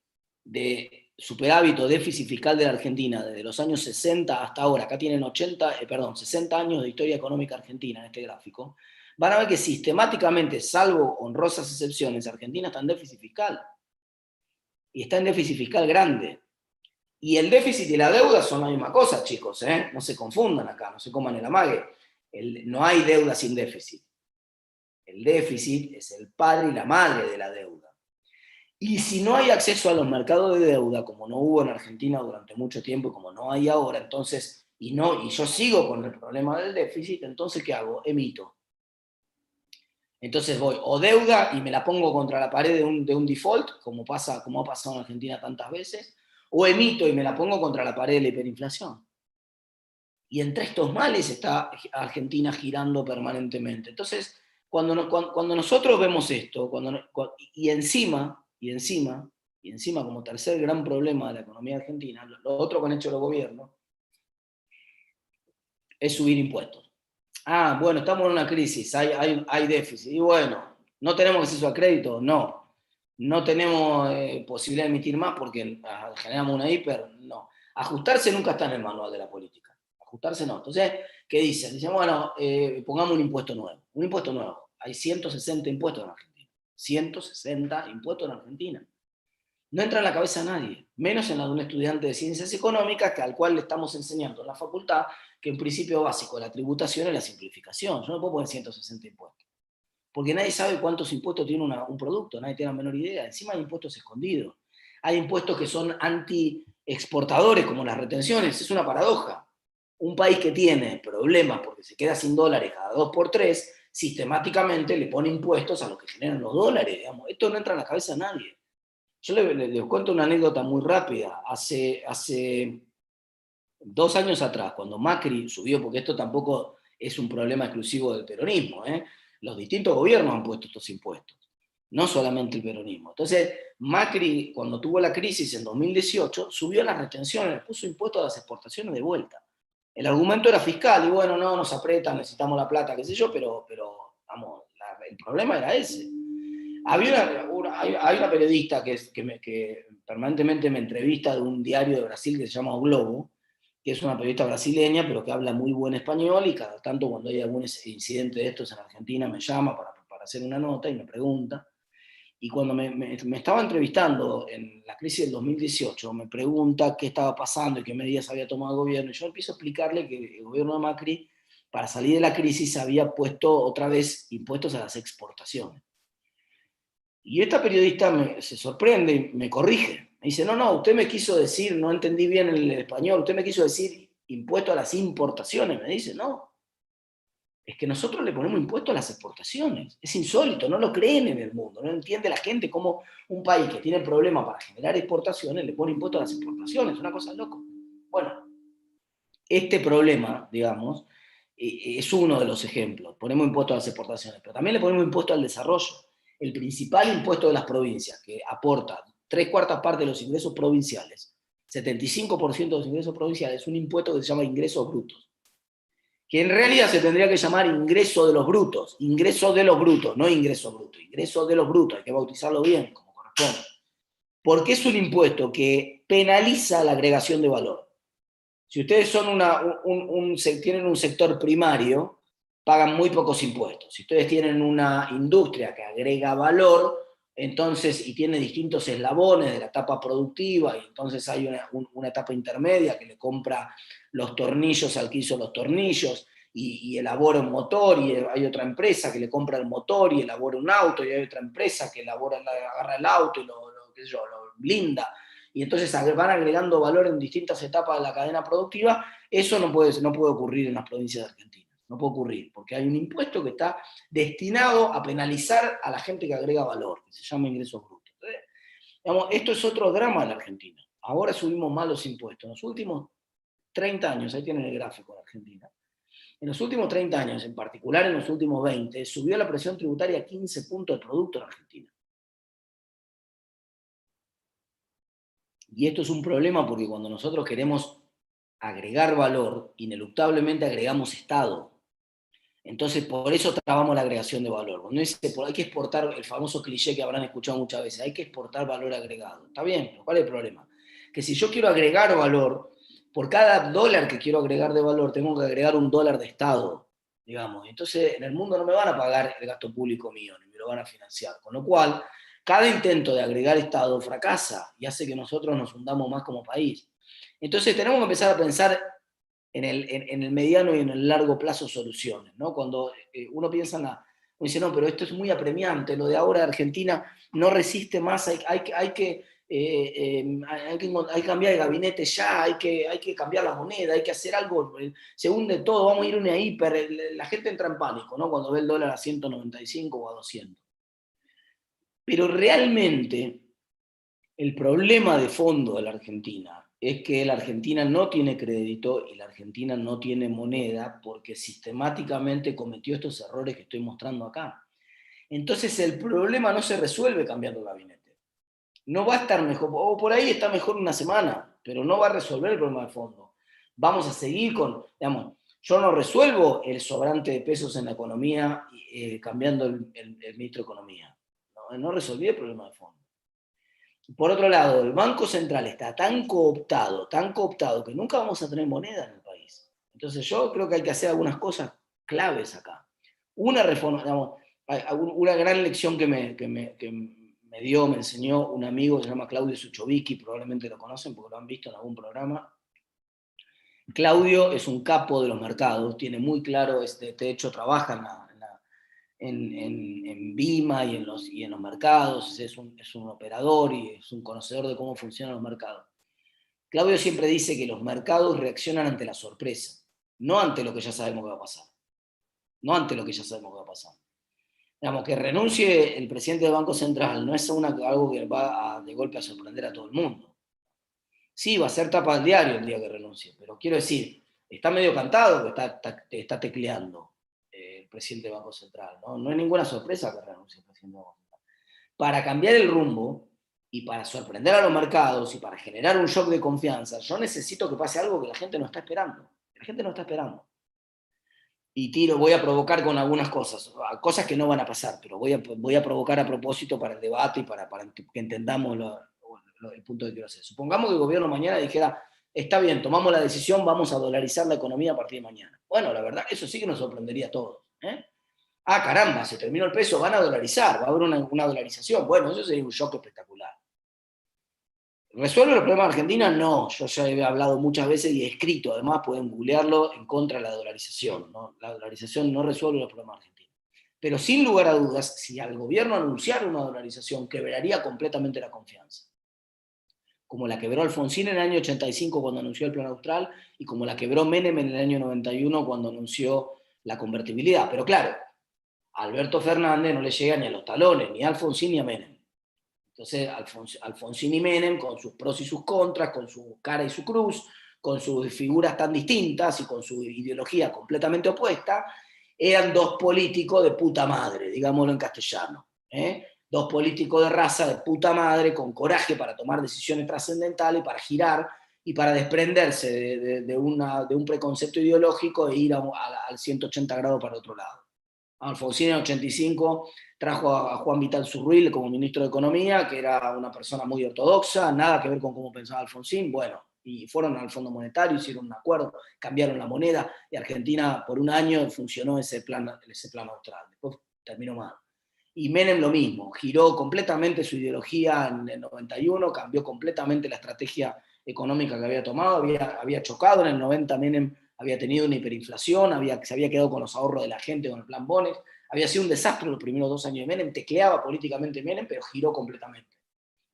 de superávit o déficit fiscal de la Argentina desde los años 60 hasta ahora, acá tienen 60 años de historia económica argentina en este gráfico, van a ver que sistemáticamente, salvo honrosas excepciones, Argentina está en déficit fiscal. Y está en déficit fiscal grande. Y el déficit y la deuda son la misma cosa, chicos, ¿eh? No se confundan acá, no se coman el amague. No hay deuda sin déficit. El déficit es el padre y la madre de la deuda. Y si no hay acceso a los mercados de deuda, como no hubo en Argentina durante mucho tiempo y como no hay ahora, entonces, y yo sigo con el problema del déficit, entonces, ¿qué hago? Emito. Entonces voy o deuda y me la pongo contra la pared de un default, como ha pasado en Argentina tantas veces, o emito y me la pongo contra la pared de la hiperinflación. Y entre estos males está Argentina girando permanentemente. Entonces, cuando nosotros vemos esto, y encima, como tercer gran problema de la economía argentina, lo otro que han hecho los gobiernos, es subir impuestos. Ah, bueno, estamos en una crisis, hay déficit. Y bueno, ¿no tenemos acceso a crédito? No. ¿No tenemos posibilidad de emitir más porque generamos una hiper? No. Ajustarse nunca está en el manual de la política. Ajustarse no. Entonces, ¿qué dicen? Dicen, bueno, pongamos un impuesto nuevo. Un impuesto nuevo. Hay 160 impuestos en Argentina. 160 impuestos en Argentina. No entra en la cabeza a nadie, menos en la de un estudiante de ciencias económicas al cual le estamos enseñando en la facultad que un principio básico de la tributación es la simplificación. Yo no puedo poner 160 impuestos. Porque nadie sabe cuántos impuestos tiene un producto, nadie tiene la menor idea. Encima hay impuestos escondidos. Hay impuestos que son anti-exportadores, como las retenciones. Es una paradoja. Un país que tiene problemas porque se queda sin dólares cada 2x3, sistemáticamente le pone impuestos a los que generan los dólares. Digamos. Esto no entra en la cabeza de nadie. Yo les cuento una anécdota muy rápida. Hace 2 años atrás, cuando Macri subió, porque esto tampoco es un problema exclusivo del peronismo, los distintos gobiernos han puesto estos impuestos, no solamente el peronismo. Entonces, Macri, cuando tuvo la crisis en 2018, subió las retenciones, puso impuestos a las exportaciones de vuelta. El argumento era fiscal, y bueno, no, nos apretan, necesitamos la plata, qué sé yo, pero vamos, el problema era ese. Hay una periodista que permanentemente me entrevista de un diario de Brasil que se llama O Globo, que es una periodista brasileña, pero que habla muy buen español, y cada tanto cuando hay algún incidente de estos en Argentina me llama para hacer una nota y me pregunta. Y cuando me estaba entrevistando en la crisis del 2018, me pregunta qué estaba pasando y qué medidas había tomado el gobierno, y yo empiezo a explicarle que el gobierno de Macri, para salir de la crisis, había puesto otra vez impuestos a las exportaciones. Y esta periodista se sorprende y me corrige. Me dice, no, usted me quiso decir, no entendí bien el español, usted me quiso decir impuesto a las importaciones. Me dice, no, es que nosotros le ponemos impuesto a las exportaciones. Es insólito, no lo creen en el mundo. No entiende la gente cómo un país que tiene problemas para generar exportaciones le pone impuesto a las exportaciones. Es una cosa loca. Bueno, este problema, digamos, es uno de los ejemplos. Ponemos impuesto a las exportaciones, pero también le ponemos impuesto al desarrollo. El principal impuesto de las provincias, que aporta 3/4 partes de los ingresos provinciales, 75% de los ingresos provinciales, es un impuesto que se llama ingresos brutos, que en realidad se tendría que llamar ingreso de los brutos, no ingreso bruto, ingreso de los brutos, hay que bautizarlo bien, como corresponde, porque es un impuesto que penaliza la agregación de valor. Si ustedes tienen un sector primario, pagan muy pocos impuestos. Si ustedes tienen una industria que agrega valor, entonces, y tiene distintos eslabones de la etapa productiva, y entonces hay una etapa intermedia que le compra los tornillos al que hizo los tornillos, y elabora un motor, y hay otra empresa que le compra el motor y elabora un auto, y hay otra empresa que agarra el auto y lo blinda, y entonces van agregando valor en distintas etapas de la cadena productiva. Eso no puede ocurrir en las provincias de Argentina. No puede ocurrir, porque hay un impuesto que está destinado a penalizar a la gente que agrega valor, que se llama ingresos brutos. Digamos, esto es otro drama en la Argentina. Ahora subimos más los impuestos. En los últimos 30 años, ahí tienen el gráfico en Argentina, En los últimos 30 años, en particular en los últimos 20, subió la presión tributaria a 15 puntos de producto en Argentina. Y esto es un problema porque cuando nosotros queremos agregar valor, ineluctablemente agregamos Estado. Entonces, por eso trabamos la agregación de valor. Cuando dice, hay que exportar, el famoso cliché que habrán escuchado muchas veces, hay que exportar valor agregado. Está bien, pero ¿cuál es el problema? Que si yo quiero agregar valor, por cada dólar que quiero agregar de valor, tengo que agregar $1 de Estado, digamos. Entonces, en el mundo no me van a pagar el gasto público mío, ni me lo van a financiar. Con lo cual, cada intento de agregar Estado fracasa y hace que nosotros nos hundamos más como país. Entonces, tenemos que empezar a pensar en el mediano y en el largo plazo soluciones, ¿no? Cuando uno piensa uno dice, no, pero esto es muy apremiante, lo de ahora de Argentina no resiste más, hay que cambiar el gabinete ya, hay que cambiar la moneda, hay que hacer algo, se hunde todo, vamos a ir a una hiper, la gente entra en pánico, ¿no? Cuando ve el dólar a 195 o a 200. Pero realmente el problema de fondo de la Argentina es que la Argentina no tiene crédito y la Argentina no tiene moneda porque sistemáticamente cometió estos errores que estoy mostrando acá. Entonces el problema no se resuelve cambiando el gabinete. No va a estar mejor, o por ahí está mejor una semana, pero no va a resolver el problema de fondo. Vamos a seguir con, digamos, yo no resuelvo el sobrante de pesos en la economía cambiando el ministro de Economía. No resolví el problema de fondo. Por otro lado, el Banco Central está tan cooptado que nunca vamos a tener moneda en el país. Entonces yo creo que hay que hacer algunas cosas claves acá. Una reforma, digamos, una gran lección que me enseñó un amigo que se llama Claudio Suchovicki, probablemente lo conocen porque lo han visto en algún programa. Claudio es un capo de los mercados, tiene muy claro, de hecho trabaja en Bima y en los mercados, es un operador y es un conocedor de cómo funcionan los mercados. Claudio siempre dice que los mercados reaccionan ante la sorpresa, no ante lo que ya sabemos que va a pasar. No ante lo que ya sabemos que va a pasar. Digamos, que renuncie el presidente del Banco Central no es algo que va de golpe a sorprender a todo el mundo. Sí, va a ser tapa del diario el día que renuncie, pero quiero decir, está medio cantado que está tecleando el presidente del Banco Central. No es ninguna sorpresa que renuncie el presidente del Banco Central. Para cambiar el rumbo y para sorprender a los mercados y para generar un shock de confianza, yo necesito que pase algo que la gente no está esperando. La gente no está esperando. Y voy a provocar con algunas cosas que no van a pasar, pero voy a provocar a propósito para el debate y para que entendamos el punto que quiero hacer. Supongamos que el gobierno mañana dijera, está bien, tomamos la decisión, vamos a dolarizar la economía a partir de mañana. Bueno, la verdad, eso sí que nos sorprendería a todos. Ah, caramba, se terminó el peso, van a dolarizar, va a haber una dolarización. Bueno, eso sería un shock espectacular. ¿Resuelve los problemas de Argentina? No, yo ya he hablado muchas veces y he escrito, además pueden googlearlo, en contra de la dolarización. ¿No? La dolarización no resuelve los problemas de Argentina. Pero sin lugar a dudas, si al gobierno anunciara una dolarización, quebraría completamente la confianza. Como la quebró Alfonsín en el año 85 cuando anunció el Plan Austral y como la quebró Menem en el año 91 cuando anunció la convertibilidad. Pero claro, a Alberto Fernández no le llega ni a los talones, ni a Alfonsín ni a Menem. Entonces, Alfonsín y Menem, con sus pros y sus contras, con su cara y su cruz, con sus figuras tan distintas y con su ideología completamente opuesta, eran dos políticos de puta madre, digámoslo en castellano. Dos políticos de raza de puta madre, con coraje para tomar decisiones trascendentales, para girar y para desprenderse de un preconcepto ideológico e ir al 180 grados para otro lado. Alfonsín en el 85 trajo a Juan Vital Zurril como ministro de Economía, que era una persona muy ortodoxa, nada que ver con cómo pensaba Alfonsín, bueno, y fueron al Fondo Monetario, hicieron un acuerdo, cambiaron la moneda, y Argentina por un año funcionó ese plan austral, después terminó mal. Y Menem lo mismo, giró completamente su ideología en el 91, cambió completamente la estrategia económica que había tomado, había chocado en el 90, Menem había tenido una hiperinflación, se había quedado con los ahorros de la gente, con el plan Bones, había sido un desastre los primeros 2 años de Menem, tecleaba políticamente Menem, pero giró completamente.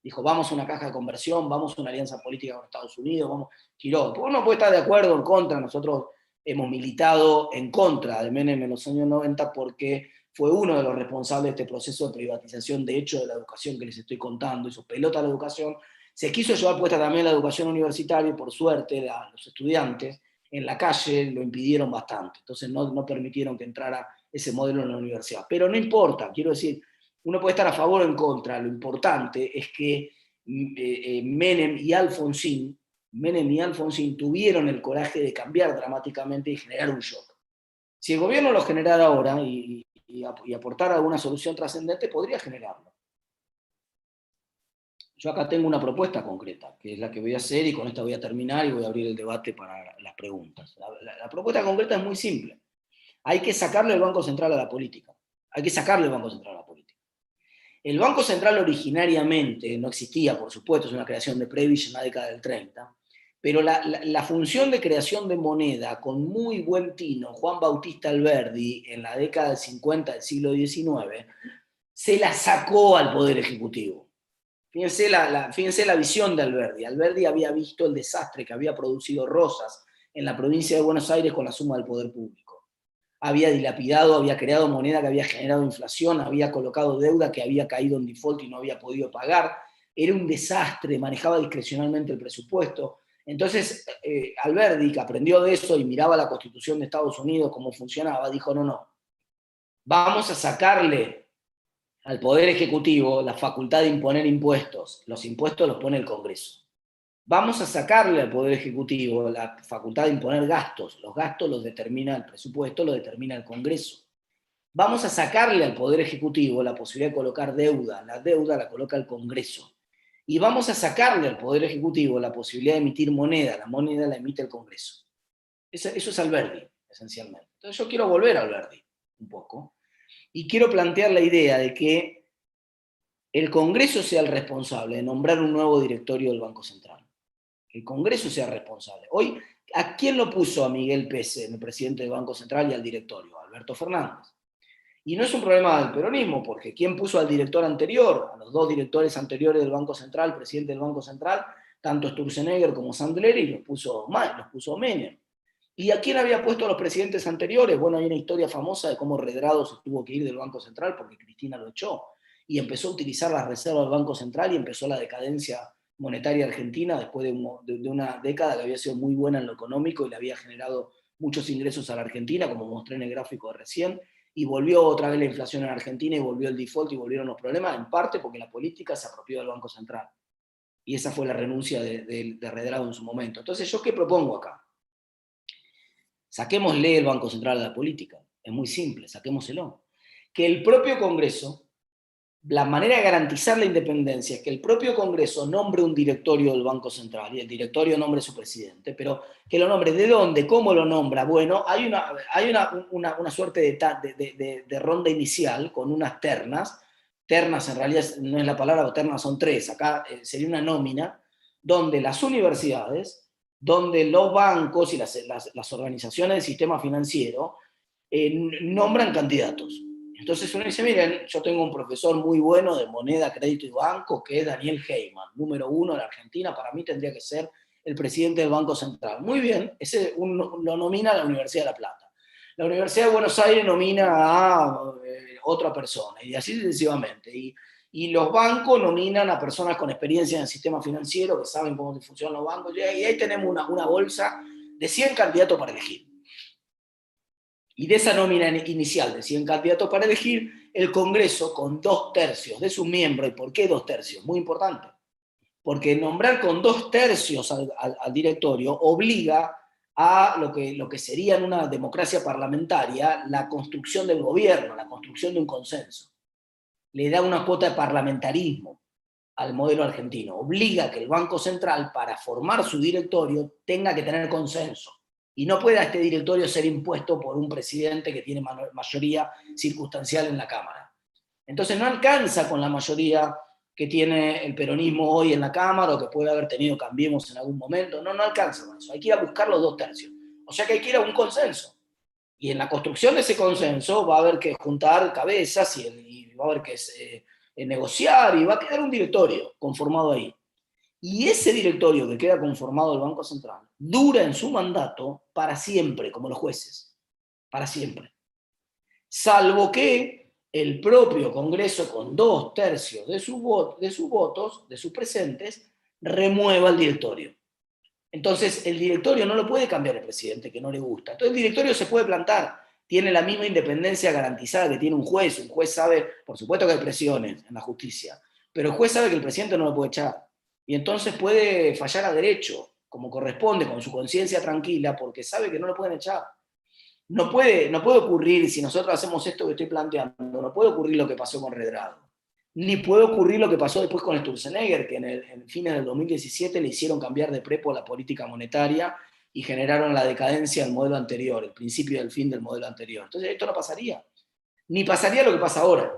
Dijo, vamos a una caja de conversión, vamos a una alianza política con Estados Unidos, giró. Uno puede estar de acuerdo o en contra, nosotros hemos militado en contra de Menem en los años 90 porque fue uno de los responsables de este proceso de privatización, de hecho, de la educación que les estoy contando, hizo pelota a la educación, se quiso llevar puesta también la educación universitaria y por suerte los estudiantes, en la calle lo impidieron bastante, entonces no permitieron que entrara ese modelo en la universidad. Pero no importa, quiero decir, uno puede estar a favor o en contra, lo importante es que Menem y Alfonsín tuvieron el coraje de cambiar dramáticamente y generar un shock. Si el gobierno lo generara ahora y aportara alguna solución trascendente, podría generarlo. Yo acá tengo una propuesta concreta, que es la que voy a hacer, y con esta voy a terminar y voy a abrir el debate para las preguntas. La propuesta concreta es muy simple. Hay que sacarle el Banco Central a la política. Hay que sacarle el Banco Central a la política. El Banco Central originariamente no existía, por supuesto, es una creación de Prebisch en la década del 30, pero la función de creación de moneda, con muy buen tino, Juan Bautista Alberdi, en la década del 50 del siglo XIX, se la sacó al Poder Ejecutivo. Fíjense la visión de Alberdi. Alberdi había visto el desastre que había producido Rosas en la provincia de Buenos Aires con la suma del poder público. Había dilapidado, había creado moneda que había generado inflación, había colocado deuda que había caído en default y no había podido pagar. Era un desastre, manejaba discrecionalmente el presupuesto. Entonces, Alberdi, que aprendió de eso y miraba la Constitución de Estados Unidos, cómo funcionaba, dijo, no, vamos a sacarle al Poder Ejecutivo la facultad de imponer impuestos. Los impuestos los pone el Congreso. Vamos a sacarle al Poder Ejecutivo la facultad de imponer gastos. Los gastos los determina el presupuesto, los determina el Congreso. Vamos a sacarle al Poder Ejecutivo la posibilidad de colocar deuda. La deuda la coloca el Congreso. Y vamos a sacarle al Poder Ejecutivo la posibilidad de emitir moneda. La moneda la emite el Congreso. Eso es Alberdi, esencialmente. Entonces yo quiero volver a Alberdi un poco. Y quiero plantear la idea de que el Congreso sea el responsable de nombrar un nuevo directorio del Banco Central. Que el Congreso sea responsable. Hoy, ¿a quién lo puso a Miguel Pese, el presidente del Banco Central, y al directorio? Alberto Fernández. Y no es un problema del peronismo, porque ¿quién puso al director anterior? A los dos directores anteriores del Banco Central, presidente del Banco Central, tanto Sturzenegger como Sandleri, los puso Menem. ¿Y a quién había puesto a los presidentes anteriores? Bueno, hay una historia famosa de cómo Redrado se tuvo que ir del Banco Central porque Cristina lo echó y empezó a utilizar las reservas del Banco Central y empezó la decadencia monetaria argentina después de una década que había sido muy buena en lo económico y le había generado muchos ingresos a la Argentina, como mostré en el gráfico de recién, y volvió otra vez la inflación en Argentina y volvió el default y volvieron los problemas, en parte porque la política se apropió del Banco Central. Y esa fue la renuncia de Redrado en su momento. Entonces, ¿yo qué propongo acá? Saquémosle el Banco Central a la política. Es muy simple, saquémoselo. Que el propio Congreso, la manera de garantizar la independencia es que el propio Congreso nombre un directorio del Banco Central y el directorio nombre su presidente, pero que lo nombre ¿de dónde? ¿Cómo lo nombra? Bueno, hay una suerte de ronda inicial con unas ternas. Ternas en realidad no es la palabra, ternas son tres. Acá sería una nómina donde las universidades, donde los bancos y las organizaciones del sistema financiero nombran candidatos. Entonces uno dice, miren, yo tengo un profesor muy bueno de moneda, crédito y banco, que es Daniel Heyman, número 1 en Argentina, para mí tendría que ser el presidente del Banco Central. Muy bien, ese lo nomina la Universidad de La Plata. La Universidad de Buenos Aires nomina a otra persona, y así sucesivamente. Y los bancos nominan a personas con experiencia en el sistema financiero, que saben cómo funcionan los bancos, y ahí tenemos una bolsa de 100 candidatos para elegir. Y de esa nómina inicial de 100 candidatos para elegir, el Congreso, con 2/3 de sus miembros, ¿y por qué 2/3? Muy importante. Porque nombrar con 2/3 al directorio obliga a lo que sería en una democracia parlamentaria la construcción del gobierno, la construcción de un consenso. Le da una cuota de parlamentarismo al modelo argentino. Obliga a que el Banco Central, para formar su directorio, tenga que tener consenso. Y no pueda este directorio ser impuesto por un presidente que tiene mayoría circunstancial en la Cámara. Entonces no alcanza con la mayoría que tiene el peronismo hoy en la Cámara, o que puede haber tenido Cambiemos en algún momento. No alcanza con eso. Hay que ir a buscar los 2/3. O sea que hay que ir a un consenso. Y en la construcción de ese consenso va a haber que juntar cabezas y va a haber que negociar, y va a quedar un directorio conformado ahí. Y ese directorio que queda conformado del Banco Central dura en su mandato para siempre, como los jueces, para siempre. Salvo que el propio Congreso, con 2/3 de sus votos, de sus presentes, remueva el directorio. Entonces, el directorio no lo puede cambiar el presidente, que no le gusta. Entonces, el directorio se puede plantar. Tiene la misma independencia garantizada que tiene un juez. Un juez sabe, por supuesto que hay presiones en la justicia, pero el juez sabe que el presidente no lo puede echar. Y entonces puede fallar a derecho, como corresponde, con su conciencia tranquila, porque sabe que no lo pueden echar. No puede ocurrir, si nosotros hacemos esto que estoy planteando, no puede ocurrir lo que pasó con Redrado. Ni puede ocurrir lo que pasó después con Sturzenegger, que en fines del 2017 le hicieron cambiar de prepo la política monetaria y generaron la decadencia del modelo anterior, el principio del fin del modelo anterior. Entonces esto no pasaría. Ni pasaría lo que pasa ahora,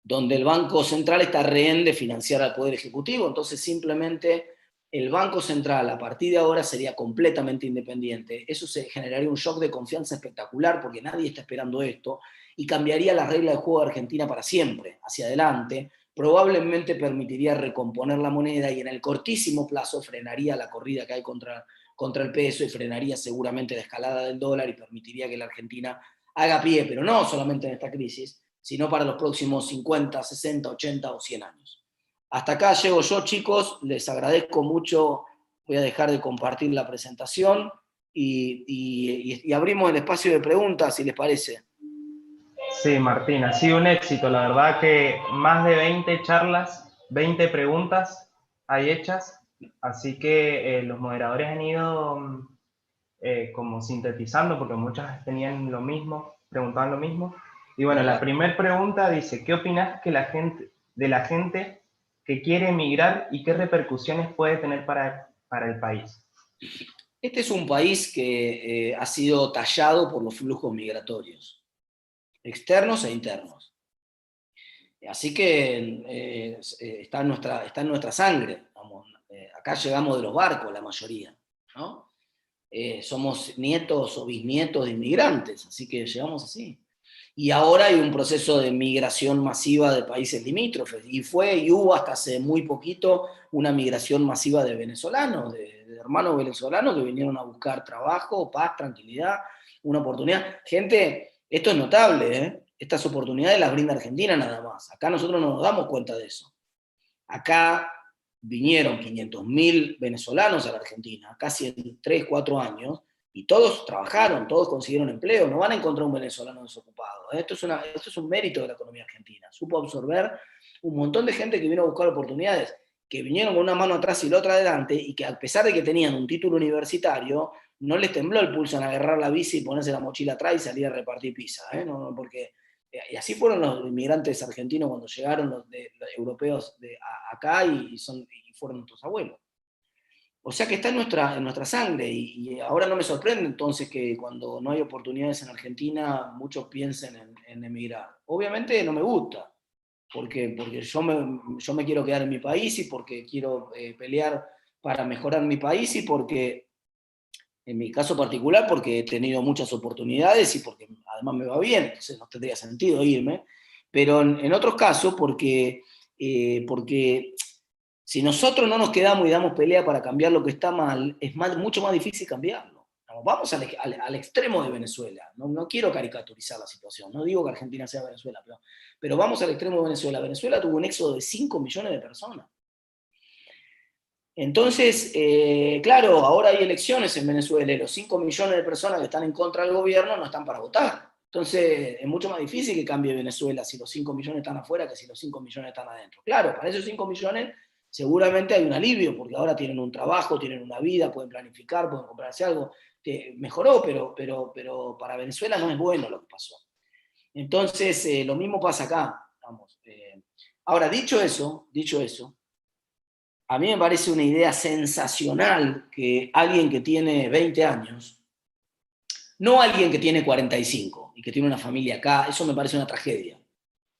donde el Banco Central está rehén de financiar al Poder Ejecutivo, entonces simplemente el Banco Central a partir de ahora sería completamente independiente. Eso se generaría un shock de confianza espectacular porque nadie está esperando esto y cambiaría la regla de juego de Argentina para siempre, hacia adelante. Probablemente permitiría recomponer la moneda y en el cortísimo plazo frenaría la corrida que hay contra el peso y frenaría seguramente la escalada del dólar y permitiría que la Argentina haga pie, pero no solamente en esta crisis, sino para los próximos 50, 60, 80 o 100 años. Hasta acá llego yo, chicos, les agradezco mucho, voy a dejar de compartir la presentación y abrimos el espacio de preguntas, si les parece. Sí, Martín, ha sido un éxito, la verdad que más de 20 charlas, 20 preguntas hay hechas, así que los moderadores han ido como sintetizando, porque muchas tenían lo mismo, preguntaban lo mismo. Y bueno, la primera pregunta dice, ¿qué opinas de la gente que quiere emigrar y qué repercusiones puede tener para el país? Este es un país que ha sido tallado por los flujos migratorios, externos e internos. Así que está en nuestra sangre. Vamos, acá llegamos de los barcos, la mayoría, ¿no? Somos nietos o bisnietos de inmigrantes, así que llegamos así. Y ahora hay un proceso de migración masiva de países limítrofes, y hubo hasta hace muy poquito una migración masiva de venezolanos, de hermanos venezolanos que vinieron a buscar trabajo, paz, tranquilidad, una oportunidad. Gente, esto es notable, ¿eh? Estas oportunidades las brinda Argentina nada más. Acá nosotros no nos damos cuenta de eso. Acá vinieron 500.000 venezolanos a la Argentina, casi en 3, 4 años, y todos trabajaron, todos consiguieron empleo, no van a encontrar un venezolano desocupado. Esto es un mérito de la economía argentina. Supo absorber un montón de gente que vino a buscar oportunidades, que vinieron con una mano atrás y la otra adelante, y que a pesar de que tenían un título universitario, no les tembló el pulso en agarrar la bici y ponerse la mochila atrás y salir a repartir pizza, porque y así fueron los inmigrantes argentinos cuando llegaron los europeos acá y fueron nuestros abuelos. O sea que está en nuestra sangre y ahora no me sorprende entonces que cuando no hay oportunidades en Argentina muchos piensen en emigrar. Obviamente no me gusta, porque yo me quiero quedar en mi país y porque quiero pelear para mejorar mi país y porque, en mi caso particular, porque he tenido muchas oportunidades y porque además me va bien, entonces no tendría sentido irme, pero en otros casos porque si nosotros no nos quedamos y damos pelea para cambiar lo que está mal, es mucho más difícil cambiarlo. Vamos al extremo de Venezuela. No quiero caricaturizar la situación, no digo que Argentina sea Venezuela, pero vamos al extremo de Venezuela. Venezuela tuvo un éxodo de 5 millones de personas. Entonces, claro, ahora hay elecciones en Venezuela y los 5 millones de personas que están en contra del gobierno no están para votar. Entonces, es mucho más difícil que cambie Venezuela si los 5 millones están afuera que si los 5 millones están adentro. Claro, para esos 5 millones seguramente hay un alivio, porque ahora tienen un trabajo, tienen una vida, pueden planificar, pueden comprarse algo. Mejoró, pero para Venezuela no es bueno lo que pasó. Entonces, lo mismo pasa acá. Vamos. Ahora, dicho eso, a mí me parece una idea sensacional que alguien que tiene 20 años, no alguien que tiene 45 y que tiene una familia acá, eso me parece una tragedia.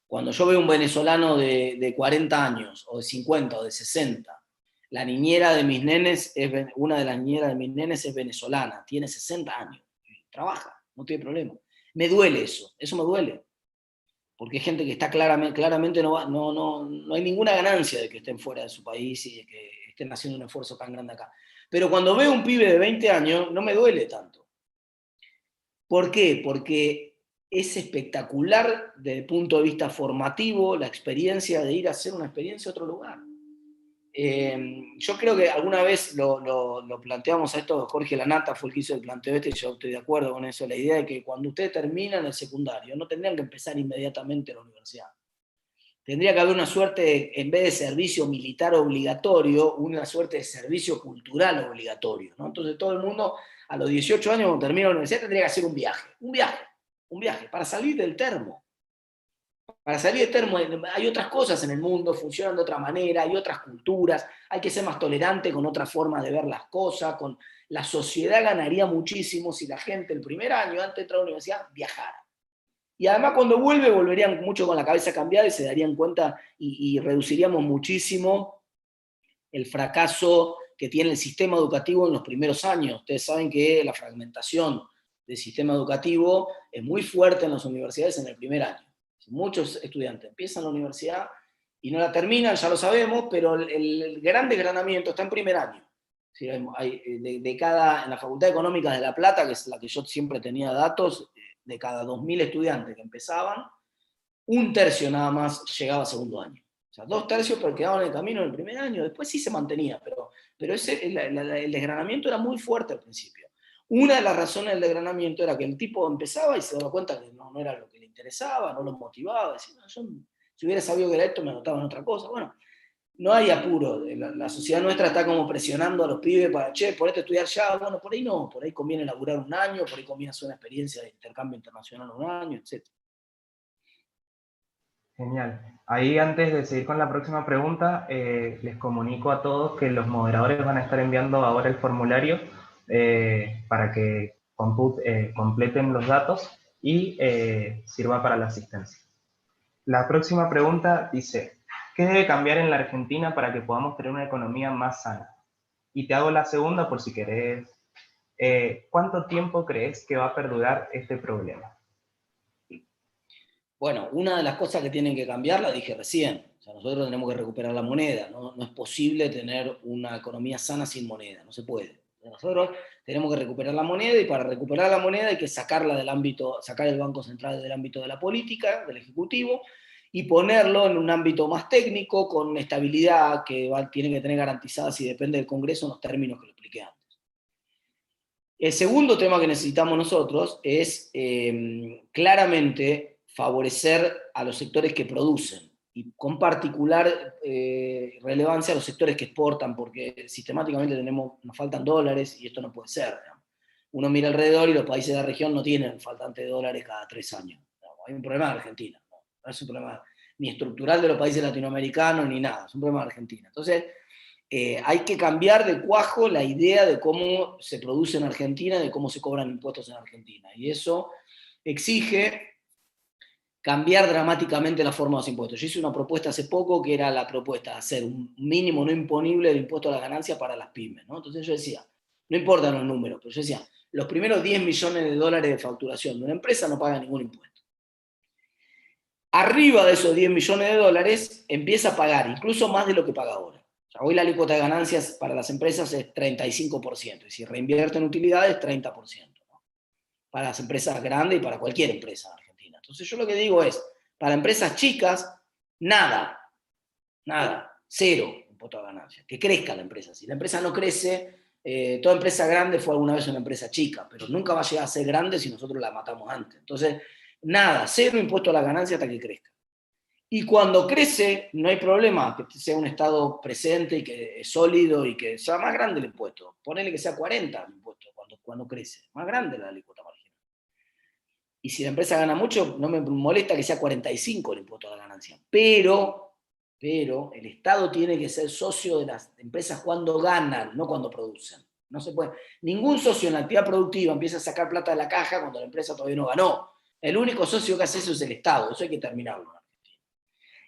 Cuando yo veo un venezolano de 40 años, o de 50, o de 60, la niñera de mis nenes, una de las niñeras de mis nenes es venezolana, tiene 60 años, trabaja, no tiene problema. Me duele eso me duele. Porque hay gente que está claramente no hay ninguna ganancia de que estén fuera de su país y de que estén haciendo un esfuerzo tan grande acá. Pero cuando veo un pibe de 20 años, no me duele tanto. ¿Por qué? Porque es espectacular desde el punto de vista formativo la experiencia de ir a hacer una experiencia a otro lugar. Yo creo que alguna vez lo planteamos a esto, Jorge Lanata fue el que hizo el planteo y yo estoy de acuerdo con eso, la idea de que cuando ustedes terminan el secundario, no tendrían que empezar inmediatamente la universidad. Tendría que haber una suerte, en vez de servicio militar obligatorio, una suerte de servicio cultural obligatorio, ¿no? Entonces todo el mundo, a los 18 años, cuando termina la universidad, tendría que hacer un viaje, para salir del termo. Para salir del termo hay otras cosas en el mundo, funcionan de otra manera, hay otras culturas, hay que ser más tolerante con otras formas de ver las cosas, la sociedad ganaría muchísimo si la gente el primer año, antes de entrar a la universidad, viajara. Y además cuando volverían mucho con la cabeza cambiada y se darían cuenta y reduciríamos muchísimo el fracaso que tiene el sistema educativo en los primeros años. Ustedes saben que la fragmentación del sistema educativo es muy fuerte en las universidades en el primer año. Muchos estudiantes empiezan la universidad y no la terminan, ya lo sabemos, pero el gran desgranamiento está en primer año. ¿Sí? En la Facultad de Económicas de La Plata, que es la que yo siempre tenía datos, de cada 2.000 estudiantes que empezaban, 1/3 nada más llegaba a segundo año. O sea, 2/3 porque quedaban en el camino en el primer año, después sí se mantenía, pero el desgranamiento era muy fuerte al principio. Una de las razones del desgranamiento era que el tipo empezaba y se daba cuenta que no era lo que le interesaba, no lo motivaba, decía, no, yo, si hubiera sabido que era esto me anotaba en otra cosa. Bueno, no hay apuro, la sociedad nuestra está como presionando a los pibes para, por esto estudiar ya, bueno, por ahí no, por ahí conviene laburar un año, por ahí conviene hacer una experiencia de intercambio internacional un año, etc. Genial. Ahí antes de seguir con la próxima pregunta, les comunico a todos que los moderadores van a estar enviando ahora el formulario para que completen los datos y sirva para la asistencia. La próxima pregunta dice, ¿qué debe cambiar en la Argentina para que podamos tener una economía más sana? Y te hago la segunda por si querés. ¿Cuánto tiempo crees que va a perdurar este problema? Bueno, una de las cosas que tienen que cambiar, la dije recién, o sea, nosotros tenemos que recuperar la moneda, no es posible tener una economía sana sin moneda, no se puede. Nosotros tenemos que recuperar la moneda y para recuperar la moneda hay que sacarla del ámbito, sacar el Banco Central del ámbito de la política, del Ejecutivo, y ponerlo en un ámbito más técnico, con estabilidad que tiene que tener garantizada, si depende del Congreso, en los términos que lo expliqué antes. El segundo tema que necesitamos nosotros es claramente favorecer a los sectores que producen, y con particular relevancia a los sectores que exportan, porque sistemáticamente nos faltan dólares y esto no puede ser. ¿No? Uno mira alrededor y los países de la región no tienen faltante de dólares cada 3 años. ¿No? Hay un problema en Argentina, no es un problema ni estructural de los países latinoamericanos ni nada, es un problema de Argentina. Entonces, hay que cambiar de cuajo la idea de cómo se produce en Argentina, de cómo se cobran impuestos en Argentina, y eso exige cambiar dramáticamente la forma de los impuestos. Yo hice una propuesta hace poco que era la propuesta de hacer un mínimo no imponible de impuesto a las ganancias para las pymes, ¿no? Entonces yo decía, no importan los números, pero yo decía, los primeros 10 millones de dólares de facturación de una empresa no paga ningún impuesto. Arriba de esos 10 millones de dólares empieza a pagar incluso más de lo que paga ahora. O sea, hoy la alícuota de ganancias para las empresas es 35%, y si reinvierten utilidades, 30%, ¿no? Para las empresas grandes y para cualquier empresa. Entonces yo lo que digo es, para empresas chicas, nada, cero impuesto a ganancias, que crezca la empresa. Si la empresa no crece, toda empresa grande fue alguna vez una empresa chica, pero nunca va a llegar a ser grande si nosotros la matamos antes. Entonces, nada, cero impuesto a la ganancia hasta que crezca. Y cuando crece, no hay problema que sea un Estado presente y que es sólido y que sea más grande el impuesto. Ponele que sea 40 el impuesto cuando crece, más grande la alícuota marginal. Y si la empresa gana mucho, no me molesta que sea 45 el impuesto a la ganancia. Pero el Estado tiene que ser socio de las empresas cuando ganan, no cuando producen. No se puede. Ningún socio en la actividad productiva empieza a sacar plata de la caja cuando la empresa todavía no ganó. El único socio que hace eso es el Estado. Eso hay que terminarlo en Argentina.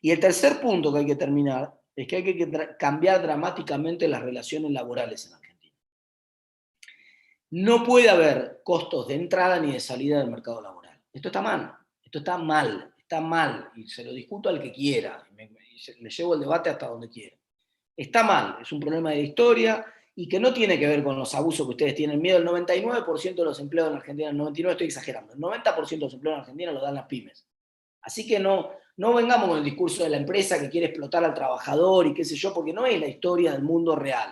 Y el tercer punto que hay que terminar es que hay que cambiar dramáticamente las relaciones laborales en Argentina. No puede haber costos de entrada ni de salida del mercado laboral. Esto está mal, y se lo discuto al que quiera, le llevo el debate hasta donde quiera. Está mal, es un problema de historia, y que no tiene que ver con los abusos que ustedes tienen miedo. El 99% de los empleos en Argentina, el 99% estoy exagerando, el 90% de los empleos en Argentina los dan las pymes. Así que no No vengamos con el discurso de la empresa que quiere explotar al trabajador y qué sé yo, porque no es la historia del mundo real.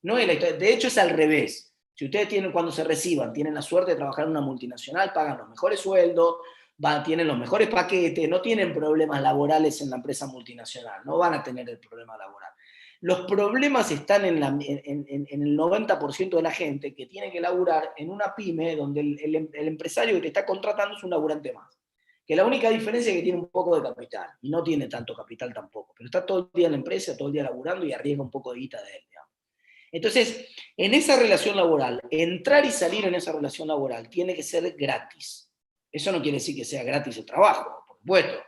No es la historia. De hecho, es al revés. Si ustedes tienen, cuando se reciban, tienen la suerte de trabajar en una multinacional, pagan los mejores sueldos, tienen los mejores paquetes, no tienen problemas laborales en la empresa multinacional, no van a tener el problema laboral. Los problemas están en el 90% de la gente que tiene que laburar en una pyme donde el empresario que te está contratando es un laburante más. Que la única diferencia es que tiene un poco de capital, y no tiene tanto capital tampoco, pero está todo el día en la empresa, todo el día laburando y arriesga un poco de guita de él, digamos. Entonces, en esa relación laboral, entrar y salir en esa relación laboral tiene que ser gratis. Eso no quiere decir que sea gratis el trabajo, por supuesto.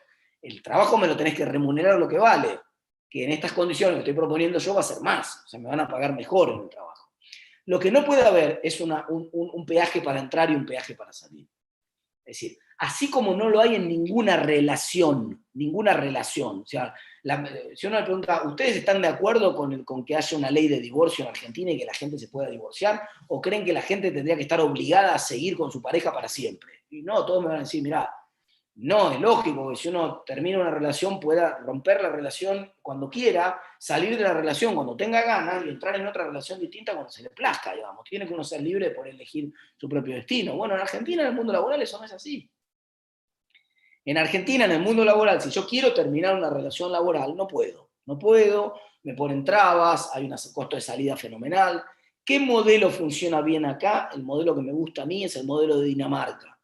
El trabajo me lo tenés que remunerar lo que vale, que en estas condiciones que estoy proponiendo yo va a ser más, o sea, me van a pagar mejor en el trabajo. Lo que no puede haber es un peaje para entrar y un peaje para salir. Es decir, así como no lo hay en ninguna relación, o sea, si uno le pregunta, ¿ustedes están de acuerdo con que haya una ley de divorcio en Argentina y que la gente se pueda divorciar? ¿O creen que la gente tendría que estar obligada a seguir con su pareja para siempre? Y no, todos me van a decir, mirá, no, es lógico que si uno termina una relación pueda romper la relación cuando quiera, salir de la relación cuando tenga ganas y entrar en otra relación distinta cuando se le plazca, digamos. Tiene que uno ser libre de poder elegir su propio destino. Bueno, en Argentina, en el mundo laboral, eso no es así. En Argentina, en el mundo laboral, si yo quiero terminar una relación laboral, no puedo. No puedo, me ponen trabas, hay un costo de salida fenomenal. ¿Qué modelo funciona bien acá? El modelo que me gusta a mí es el modelo de Dinamarca.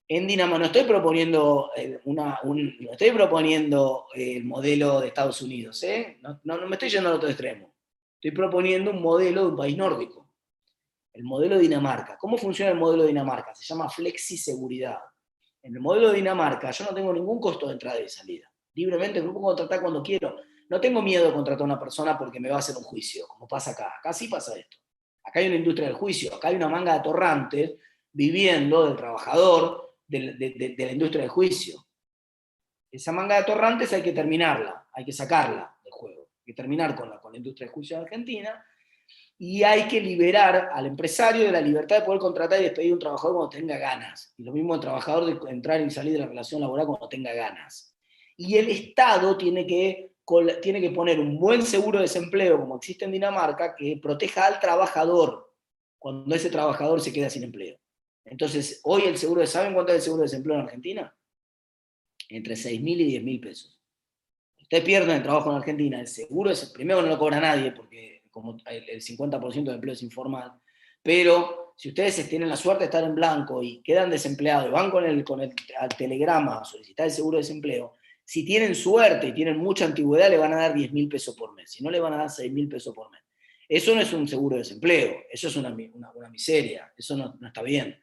En Dinamarca no estoy proponiendo no estoy proponiendo el modelo de Estados Unidos, no me estoy yendo al otro extremo. Estoy proponiendo un modelo de un país nórdico. El modelo de Dinamarca. ¿Cómo funciona el modelo de Dinamarca? Se llama flexiseguridad. En el modelo de Dinamarca yo no tengo ningún costo de entrada y de salida. Libremente me puedo contratar cuando quiero. No tengo miedo de contratar a una persona porque me va a hacer un juicio, como pasa acá. Acá sí pasa esto. Acá hay una industria del juicio, acá hay una manga de atorrantes viviendo del trabajador, de la industria del juicio. Esa manga de atorrantes hay que terminarla, hay que sacarla del juego, hay que terminar con la industria del juicio de Argentina, y hay que liberar al empresario de la libertad de poder contratar y despedir a un trabajador cuando tenga ganas, y lo mismo el trabajador de entrar y salir de la relación laboral cuando tenga ganas. Y el Estado tiene que poner un buen seguro de desempleo, como existe en Dinamarca, que proteja al trabajador cuando ese trabajador se queda sin empleo. Entonces, hoy el seguro, ¿saben cuánto es el seguro de desempleo en Argentina? Entre 6.000 y 10.000 pesos. Ustedes pierden el trabajo en Argentina, el seguro es, primero no lo cobra nadie, porque como el 50% del empleo es informal, pero si ustedes tienen la suerte de estar en blanco y quedan desempleados y van al telegrama a solicitar el seguro de desempleo, si tienen suerte y tienen mucha antigüedad, le van a dar 10.000 pesos por mes, si no le van a dar 6.000 pesos por mes. Eso no es un seguro de desempleo, eso es una miseria, eso no está bien.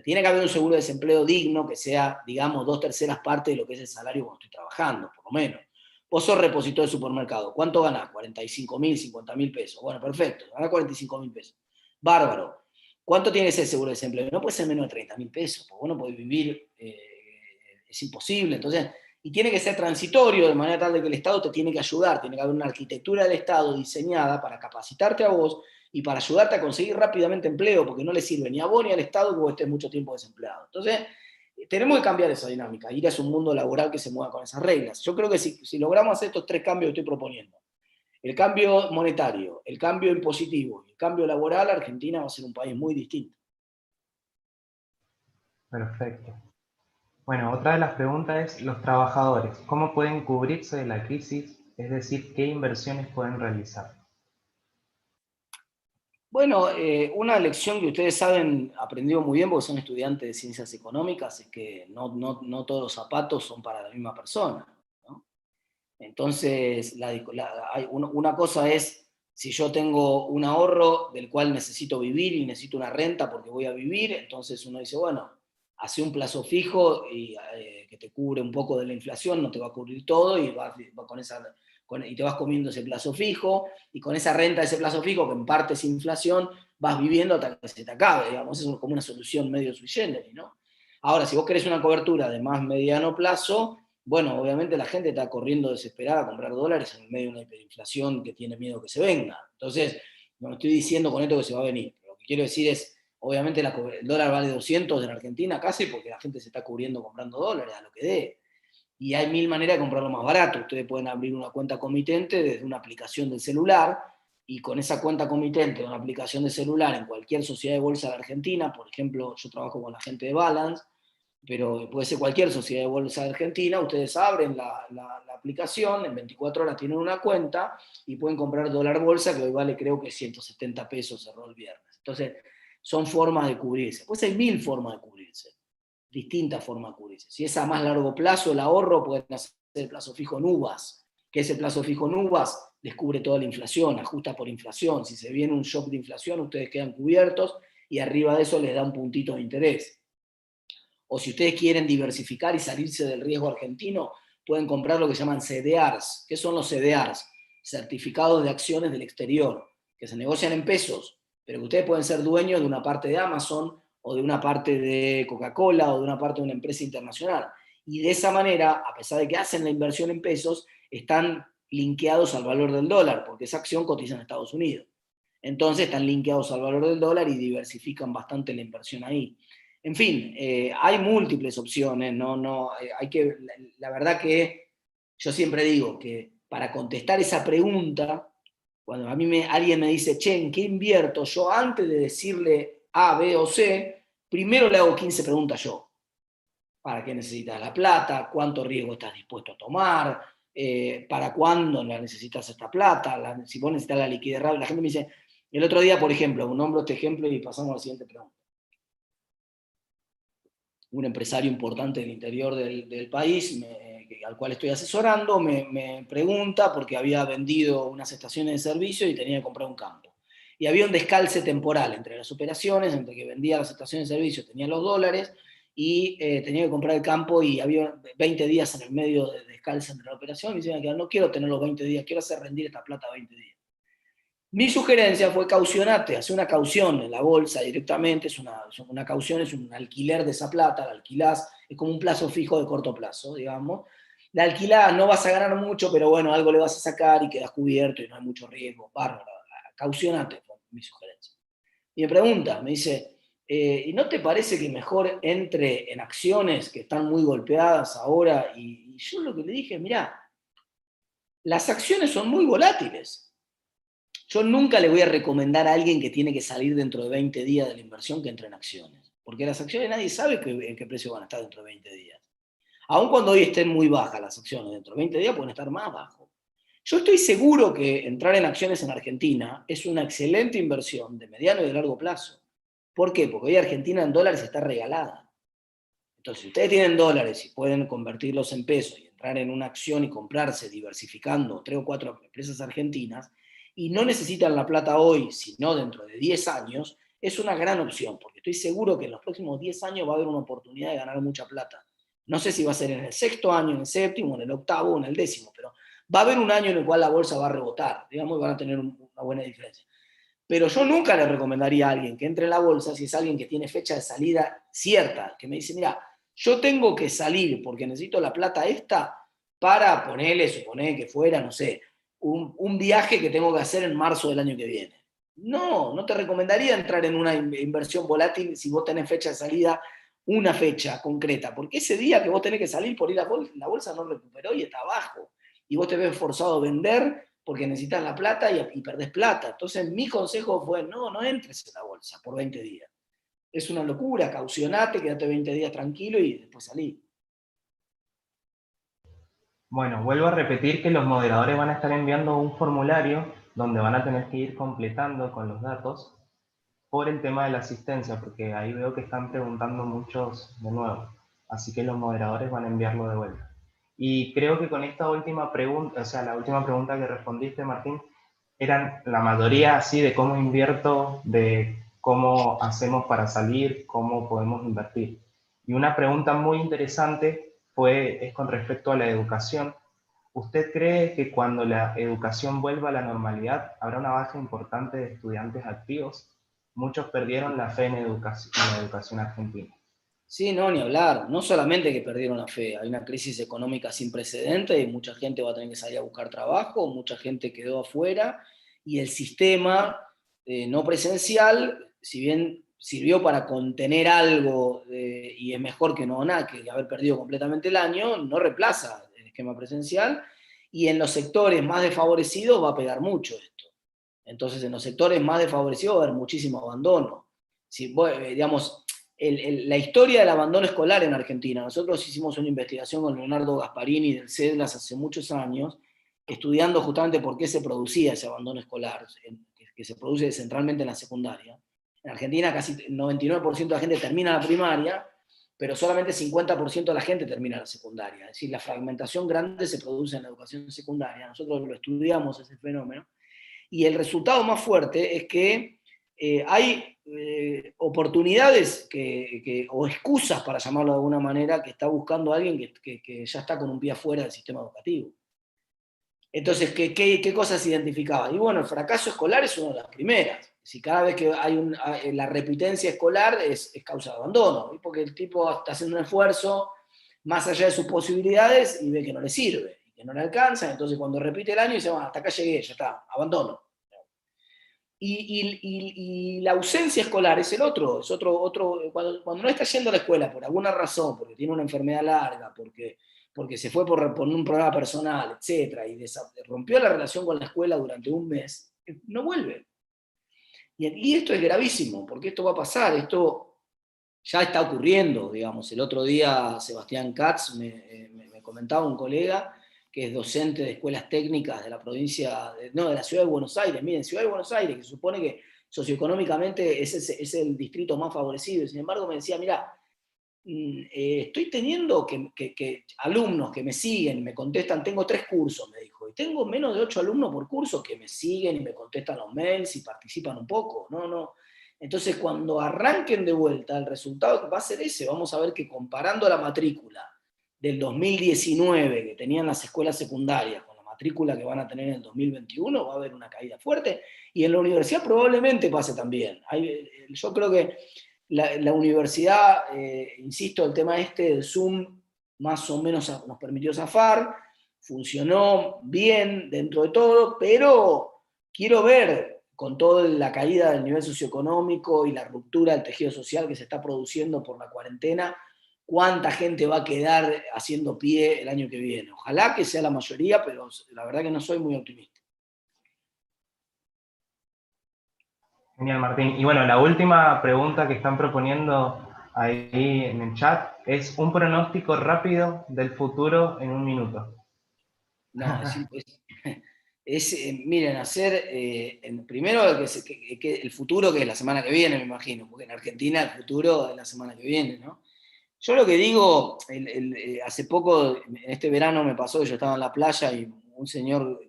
Tiene que haber un seguro de desempleo digno que sea, digamos, 2/3 partes de lo que es el salario cuando estoy trabajando, por lo menos. Vos sos repositor de supermercado, ¿cuánto ganás? 45.000, 50.000 pesos. Bueno, perfecto, ganás 45.000 pesos. Bárbaro. ¿Cuánto tiene ese seguro de desempleo? No puede ser menos de 30.000 pesos, porque vos no podés vivir, es imposible. Entonces, y tiene que ser transitorio, de manera tal de que el Estado te tiene que ayudar, tiene que haber una arquitectura del Estado diseñada para capacitarte a vos y para ayudarte a conseguir rápidamente empleo, porque no le sirve ni a vos ni al Estado que vos estés mucho tiempo desempleado. Entonces, tenemos que cambiar esa dinámica, ir hacia un mundo laboral que se mueva con esas reglas. Yo creo que si logramos hacer estos 3 cambios que estoy proponiendo, el cambio monetario, el cambio impositivo y el cambio laboral, Argentina va a ser un país muy distinto. Perfecto. Bueno, otra de las preguntas es, los trabajadores, ¿cómo pueden cubrirse de la crisis? Es decir, ¿qué inversiones pueden realizar? Bueno, una lección que ustedes saben, aprendido muy bien porque son estudiantes de ciencias económicas, es que no todos los zapatos son para la misma persona, ¿no? Entonces, una cosa es, si yo tengo un ahorro del cual necesito vivir y necesito una renta porque voy a vivir, entonces uno dice, bueno, hace un plazo fijo y, que te cubre un poco de la inflación, no te va a cubrir todo y y te vas comiendo ese plazo fijo, y con esa renta de ese plazo fijo, que en parte es inflación, vas viviendo hasta que se te acabe, digamos, es como una solución medio sui generis, ¿no? Ahora, si vos querés una cobertura de más mediano plazo, bueno, obviamente la gente está corriendo desesperada a comprar dólares en el medio de una hiperinflación que tiene miedo que se venga. Entonces, no estoy diciendo con esto que se va a venir, pero lo que quiero decir es, obviamente el dólar vale 200 en Argentina casi porque la gente se está cubriendo comprando dólares a lo que dé. Y hay 1000 maneras de comprarlo más barato. Ustedes pueden abrir una cuenta comitente desde una aplicación del celular, y con esa cuenta comitente de una aplicación de celular en cualquier sociedad de bolsa de Argentina, por ejemplo, yo trabajo con la gente de Balance, pero puede ser cualquier sociedad de bolsa de Argentina, ustedes abren la aplicación, en 24 horas tienen una cuenta y pueden comprar dólar bolsa, que hoy vale creo que 170 pesos, cerró el viernes. Entonces, son formas de cubrirse. Pues hay 1000 formas de cubrirse, distintas formas de cubrirse. Si es a más largo plazo el ahorro, pueden hacer el plazo fijo en uvas, que ese plazo fijo en uvas descubre toda la inflación, ajusta por inflación. Si se viene un shock de inflación, ustedes quedan cubiertos y arriba de eso les da un puntito de interés. O si ustedes quieren diversificar y salirse del riesgo argentino, pueden comprar lo que se llaman CDRs. ¿Qué son los CDRs? Certificados de acciones del exterior, que se negocian en pesos, pero que ustedes pueden ser dueños de una parte de Amazon, o de una parte de Coca-Cola, o de una parte de una empresa internacional. Y de esa manera, a pesar de que hacen la inversión en pesos, están linkeados al valor del dólar, porque esa acción cotiza en Estados Unidos. Entonces están linkeados al valor del dólar y diversifican bastante la inversión ahí. En fin, hay múltiples opciones, la verdad que yo siempre digo que para contestar esa pregunta, cuando a mí alguien me dice, che, ¿en qué invierto? Yo antes de decirle A, B o C, primero le hago 15 preguntas yo. ¿Para qué necesitas la plata? ¿Cuánto riesgo estás dispuesto a tomar? ¿Para cuándo la necesitas esta plata? Si vos necesitas la liquidez rápida. La gente me dice, el otro día, por ejemplo, nombro este ejemplo y pasamos a la siguiente pregunta. Un empresario importante del interior del país, al cual estoy asesorando, me pregunta porque había vendido unas estaciones de servicio y tenía que comprar un campo. Y había un descalce temporal entre las operaciones, entre que vendía las estaciones de servicio, tenía los dólares, y tenía que comprar el campo, y había 20 días en el medio de descalce entre la operación, y decía que no quiero tener los 20 días, quiero hacer rendir esta plata 20 días. Mi sugerencia fue caucionate, hacer una caución en la bolsa directamente, es una caución, es un alquiler de esa plata, la alquilás, es como un plazo fijo de corto plazo, digamos. La alquilás, no vas a ganar mucho, pero bueno, algo le vas a sacar y quedas cubierto y no hay mucho riesgo, bárbaro, caucionate, fue mi sugerencia. Y me pregunta, me dice, ¿y no te parece que mejor entre en acciones que están muy golpeadas ahora? Y yo lo que le dije, mirá, las acciones son muy volátiles. Yo nunca le voy a recomendar a alguien que tiene que salir dentro de 20 días de la inversión que entre en acciones, porque las acciones nadie sabe en qué precio van a estar dentro de 20 días. Aun cuando hoy estén muy bajas las acciones, dentro de 20 días pueden estar más bajos. Yo estoy seguro que entrar en acciones en Argentina es una excelente inversión de mediano y de largo plazo. ¿Por qué? Porque hoy Argentina en dólares está regalada. Entonces, si ustedes tienen dólares y pueden convertirlos en pesos y entrar en una acción y comprarse, diversificando 3 o 4 empresas argentinas, y no necesitan la plata hoy, sino dentro de 10 años, es una gran opción, porque estoy seguro que en los próximos 10 años va a haber una oportunidad de ganar mucha plata. No sé si va a ser en el 6º año, en el 7º, en el 8º o en el 10º, pero va a haber un año en el cual la bolsa va a rebotar, digamos, y van a tener una buena diferencia. Pero yo nunca le recomendaría a alguien que entre en la bolsa si es alguien que tiene fecha de salida cierta, que me dice, mira, yo tengo que salir porque necesito la plata esta para suponer que fuera, no sé, un viaje que tengo que hacer en marzo del año que viene. No te recomendaría entrar en una inversión volátil si vos tenés fecha de salida, una fecha concreta, porque ese día que vos tenés que salir por ir a la bolsa no recuperó y está abajo, y vos te ves forzado a vender porque necesitas la plata y perdés plata. Entonces mi consejo fue, no entres en la bolsa por 20 días. Es una locura, caucionate, quédate 20 días tranquilo y después salí. Bueno, vuelvo a repetir que los moderadores van a estar enviando un formulario donde van a tener que ir completando con los datos por el tema de la asistencia, porque ahí veo que están preguntando muchos de nuevo. Así que los moderadores van a enviarlo de vuelta. Y creo que con esta última pregunta, o sea, la última pregunta que respondiste, Martín, eran la mayoría así de cómo invierto, de cómo hacemos para salir, cómo podemos invertir. Y una pregunta muy interesante es con respecto a la educación. ¿Usted cree que cuando la educación vuelva a la normalidad habrá una baja importante de estudiantes activos? Muchos perdieron la fe en la educación argentina. Sí, no, ni hablar. No solamente que perdieron la fe, hay una crisis económica sin precedentes y mucha gente va a tener que salir a buscar trabajo, mucha gente quedó afuera y el sistema no presencial, si bien sirvió para contener algo y es mejor que no nada, que haber perdido completamente el año, no reemplaza el esquema presencial, y en los sectores más desfavorecidos va a pegar mucho esto. Entonces, en los sectores más desfavorecidos va a haber muchísimo abandono. Si, digamos, la historia del abandono escolar en Argentina, nosotros hicimos una investigación con Leonardo Gasparini del CEDLAS hace muchos años, estudiando justamente por qué se producía ese abandono escolar, que se produce centralmente en la secundaria. En Argentina casi el 99% de la gente termina la primaria, pero solamente 50% de la gente termina la secundaria. Es decir, la fragmentación grande se produce en la educación secundaria. Nosotros lo estudiamos ese fenómeno. Y el resultado más fuerte es que hay oportunidades o excusas, para llamarlo de alguna manera, que está buscando alguien que ya está con un pie afuera del sistema educativo. Entonces, ¿qué cosas se identificaban? Y bueno, el fracaso escolar es una de las primeras. Si cada vez que hay la repitencia escolar es causa de abandono, ¿sí? Porque el tipo está haciendo un esfuerzo más allá de sus posibilidades y ve que no le sirve, y que no le alcanza, entonces cuando repite el año dice, bueno, hasta acá llegué, ya está, abandono. Y la ausencia escolar es el otro, cuando no está yendo a la escuela por alguna razón, porque tiene una enfermedad larga, porque se fue por un problema personal, etc., y rompió la relación con la escuela durante un mes, no vuelve. Y esto es gravísimo, porque esto va a pasar, esto ya está ocurriendo, digamos. El otro día Sebastián Katz me comentaba, un colega que es docente de escuelas técnicas de la provincia, de la ciudad de Buenos Aires. Miren, ciudad de Buenos Aires, que se supone que socioeconómicamente es el distrito más favorecido, y sin embargo me decía, mira, estoy teniendo que alumnos que me siguen, me contestan, tengo 3 cursos, me dijo, y tengo menos de 8 alumnos por curso que me siguen y me contestan los mails y participan un poco, no. Entonces, cuando arranquen de vuelta, el resultado va a ser ese. Vamos a ver que comparando la matrícula del 2019 que tenían las escuelas secundarias con la matrícula que van a tener en el 2021, va a haber una caída fuerte, y en la universidad probablemente pase también. Yo creo que la universidad, insisto, el tema del Zoom más o menos nos permitió zafar, funcionó bien dentro de todo, pero quiero ver, con toda la caída del nivel socioeconómico y la ruptura del tejido social que se está produciendo por la cuarentena, cuánta gente va a quedar haciendo pie el año que viene. Ojalá que sea la mayoría, pero la verdad que no soy muy optimista. Genial, Martín. Y bueno, la última pregunta que están proponiendo ahí en el chat es un pronóstico rápido del futuro en 1 minuto. No, miren, primero que el futuro, que es la semana que viene, me imagino, porque en Argentina el futuro es la semana que viene, ¿no? Yo lo que digo, hace poco, en este verano me pasó que yo estaba en la playa y un señor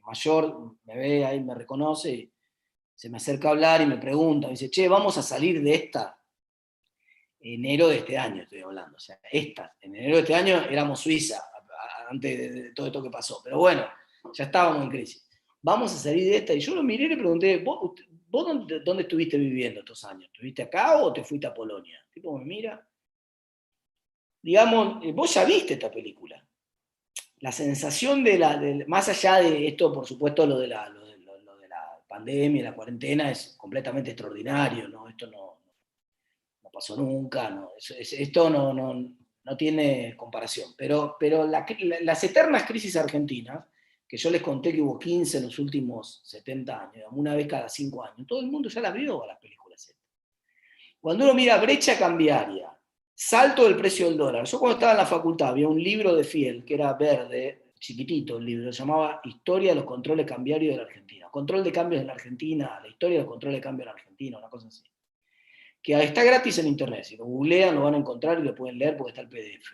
mayor me ve ahí, me reconoce, y se me acerca a hablar y me pregunta, me dice, che, vamos a salir de esta. Enero de este año estoy hablando, o sea, en enero de este año éramos Suiza, antes de todo esto que pasó, pero bueno, ya estábamos en crisis. Vamos a salir de esta, y yo lo miré y le pregunté, ¿vos dónde estuviste viviendo estos años? ¿Estuviste acá o te fuiste a Polonia? El tipo me mira. Digamos, vos ya viste esta película. La sensación más allá de esto, por supuesto, lo de la pandemia, la cuarentena, es completamente extraordinario, ¿no? Esto no pasó nunca, ¿no? Esto no tiene comparación. Pero las eternas crisis argentinas, que yo les conté que hubo 15 en los últimos 70 años, una vez cada 5 años, todo el mundo ya la vio a las películas. Cuando uno mira brecha cambiaria, salto del precio del dólar. Yo cuando estaba en la facultad había un libro de Fiel, que era verde, chiquitito el libro, se llamaba Historia de los controles cambiarios de la Argentina. Control de cambios en la Argentina, la historia de los controles de cambios en la Argentina, una cosa así. Que está gratis en internet, si lo googlean lo van a encontrar y lo pueden leer porque está el PDF.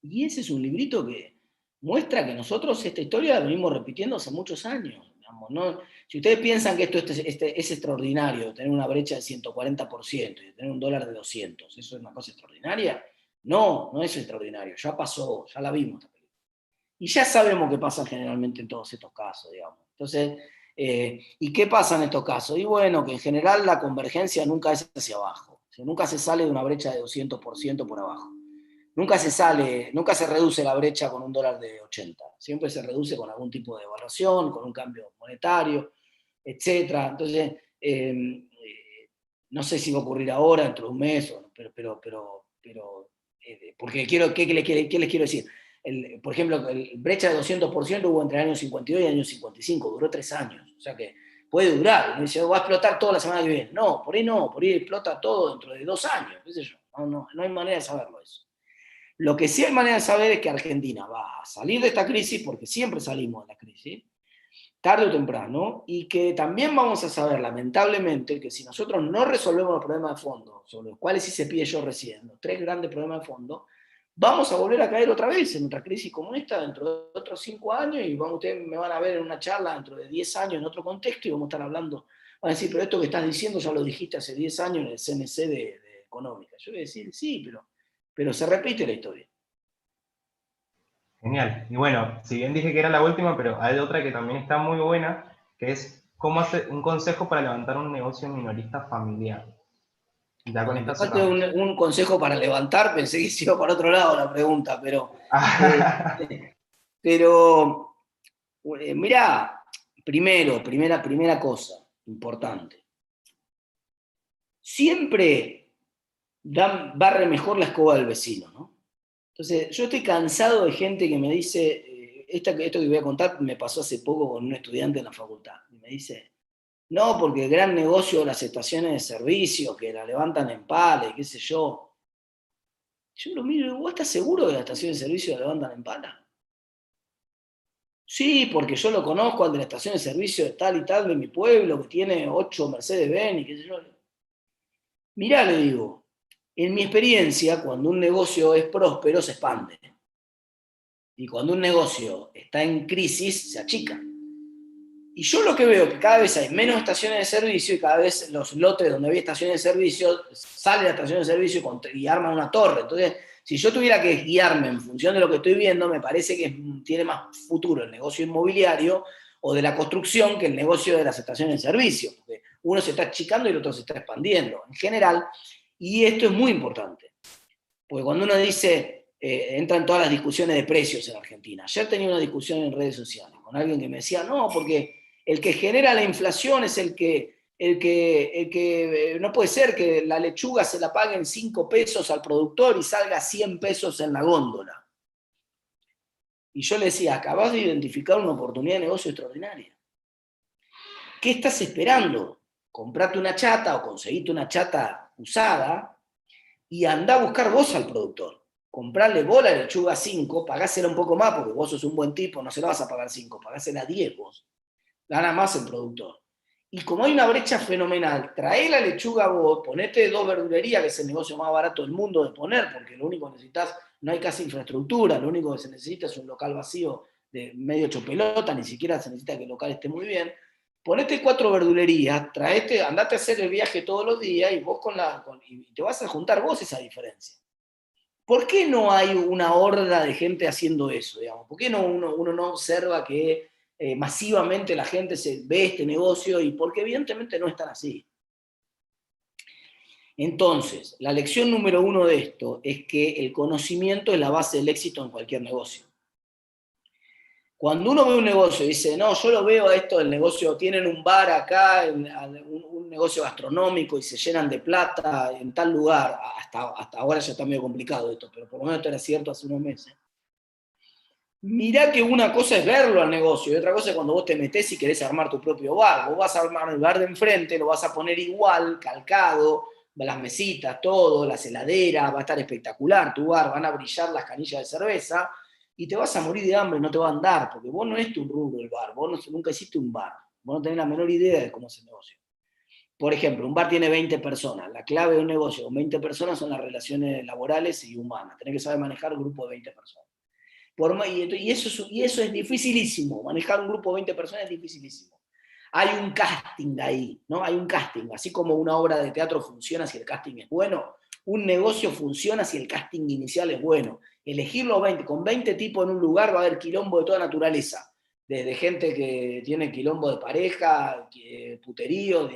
Y ese es un librito que muestra que nosotros esta historia la venimos repitiendo hace muchos años. Digamos, ¿no? Si ustedes piensan que esto es extraordinario, tener una brecha del 140% y tener un dólar de 200, ¿eso es una cosa extraordinaria? No es extraordinario, ya pasó, ya la vimos. Y ya sabemos qué pasa generalmente en todos estos casos, digamos. Entonces, ¿y qué pasa en estos casos? Y bueno, que en general la convergencia nunca es hacia abajo. O sea, nunca se sale de una brecha de 200% por abajo. Nunca se reduce la brecha con un dólar de 80. Siempre se reduce con algún tipo de devaluación, con un cambio monetario, etc. Entonces, no sé si va a ocurrir ahora, dentro de un mes, porque ¿qué les quiero decir? Por ejemplo, el brecha de 200% hubo entre el año 52 y el año 55, duró 3 años, o sea que puede durar. Uno dice, va a explotar toda la semana que viene. No, por ahí explota todo dentro de 2 años, qué sé yo. No hay manera de saberlo eso. Lo que sí hay manera de saber es que Argentina va a salir de esta crisis, porque siempre salimos de la crisis, tarde o temprano, y que también vamos a saber, lamentablemente, que si nosotros no resolvemos los problemas de fondo, sobre los cuales hice pie yo recién, los 3 grandes problemas de fondo, vamos a volver a caer otra vez en otra crisis como esta dentro de otros 5 años, y ustedes me van a ver en una charla dentro de 10 años en otro contexto, y vamos a estar hablando, van a decir, pero esto que estás diciendo ya lo dijiste hace 10 años en el CNC de Económica. Yo voy a decir, sí, pero se repite la historia. Genial. Y bueno, si bien dije que era la última, pero hay otra que también está muy buena, que es cómo hacer un consejo para levantar un negocio minorista familiar. Ya con esta cerramos. Un consejo para levantar, pensé que se iba para otro lado la pregunta, pero mirá, primera cosa importante. Siempre barre mejor la escoba del vecino, ¿no? Entonces, yo estoy cansado de gente que me dice, esto que voy a contar me pasó hace poco con un estudiante en la facultad, y me dice, no, porque el gran negocio de las estaciones de servicio, que la levantan en pala, qué sé yo. Yo lo miro y digo, ¿vos estás seguro que las estaciones de servicio la levantan en pala? Sí, porque yo lo conozco al de la estación de servicio de tal y tal de mi pueblo, que tiene 8 Mercedes-Benz y qué sé yo. Mirá, le digo, en mi experiencia, cuando un negocio es próspero, se expande. Y cuando un negocio está en crisis, se achica. Y yo lo que veo es que cada vez hay menos estaciones de servicio y cada vez los lotes donde había estaciones de servicio, sale la estación de servicio y arman una torre. Entonces, si yo tuviera que guiarme en función de lo que estoy viendo, me parece que tiene más futuro el negocio inmobiliario o de la construcción que el negocio de las estaciones de servicio. Porque uno se está achicando y el otro se está expandiendo en general. Y esto es muy importante. Porque cuando uno dice, entran todas las discusiones de precios en Argentina. Ayer tenía una discusión en redes sociales con alguien que me decía, no, porque el que genera la inflación es el que no puede ser que la lechuga se la paguen 5 pesos al productor y salga 100 pesos en la góndola. Y yo le decía, acabas de identificar una oportunidad de negocio extraordinaria. ¿Qué estás esperando? Comprate una chata o conseguite una chata usada y andá a buscar vos al productor. Comprarle vos la lechuga 5, pagásela un poco más porque vos sos un buen tipo, no se la vas a pagar 5, pagásela 10 vos. Gana más el productor. Y como hay una brecha fenomenal, traé la lechuga vos, ponete 2 verdulerías, que es el negocio más barato del mundo de poner, porque lo único que necesitas, no hay casi infraestructura, lo único que se necesita es un local vacío de medio hecho pelota, ni siquiera se necesita que el local esté muy bien. Ponete 4 verdulerías, andate a hacer el viaje todos los días y vos y te vas a juntar vos esa diferencia. ¿Por qué no hay una horda de gente haciendo eso, digamos? ¿Por qué uno no observa que masivamente la gente ve este negocio? Y porque evidentemente no están así. Entonces, la lección número 1 de esto es que el conocimiento es la base del éxito en cualquier negocio. Cuando uno ve un negocio y dice, no, yo lo veo a esto del negocio, tienen un bar acá, un negocio gastronómico y se llenan de plata en tal lugar, hasta ahora ya está medio complicado esto, pero por lo menos esto era cierto hace unos meses. Mirá que una cosa es verlo al negocio y otra cosa es cuando vos te metés y querés armar tu propio bar. Vos vas a armar el bar de enfrente, lo vas a poner igual, calcado, las mesitas, todo, las heladeras, va a estar espectacular tu bar, van a brillar las canillas de cerveza, y te vas a morir de hambre, no te va a andar, porque vos no es tu rubro el bar, vos nunca hiciste un bar, vos no tenés la menor idea de cómo es el negocio. Por ejemplo, un bar tiene 20 personas, la clave de un negocio con 20 personas son las relaciones laborales y humanas, tenés que saber manejar un grupo de 20 personas. Y eso es dificilísimo, manejar un grupo de 20 personas es dificilísimo. Hay un casting ahí, ¿no? Hay un casting, así como una obra de teatro funciona si el casting es bueno, un negocio funciona si el casting inicial es bueno. Elegir los 20, con 20 tipos en un lugar va a haber quilombo de toda naturaleza, desde gente que tiene quilombo de pareja, puterío,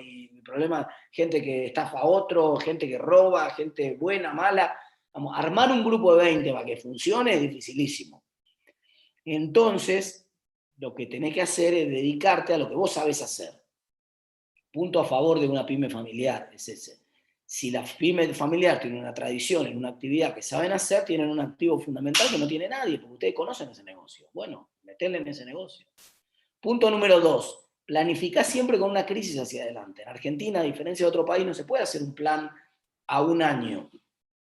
problemas, gente que estafa a otro, gente que roba, gente buena, mala. Vamos, armar un grupo de 20 para que funcione es dificilísimo. Entonces, lo que tenés que hacer es dedicarte a lo que vos sabés hacer. Punto a favor de una pyme familiar es ese. Si la pyme familiar tiene una tradición en una actividad que saben hacer, tienen un activo fundamental que no tiene nadie, porque ustedes conocen ese negocio. Bueno, meterle en ese negocio. Punto número 2, planificá siempre con una crisis hacia adelante. En Argentina, a diferencia de otro país, no se puede hacer un plan a un año,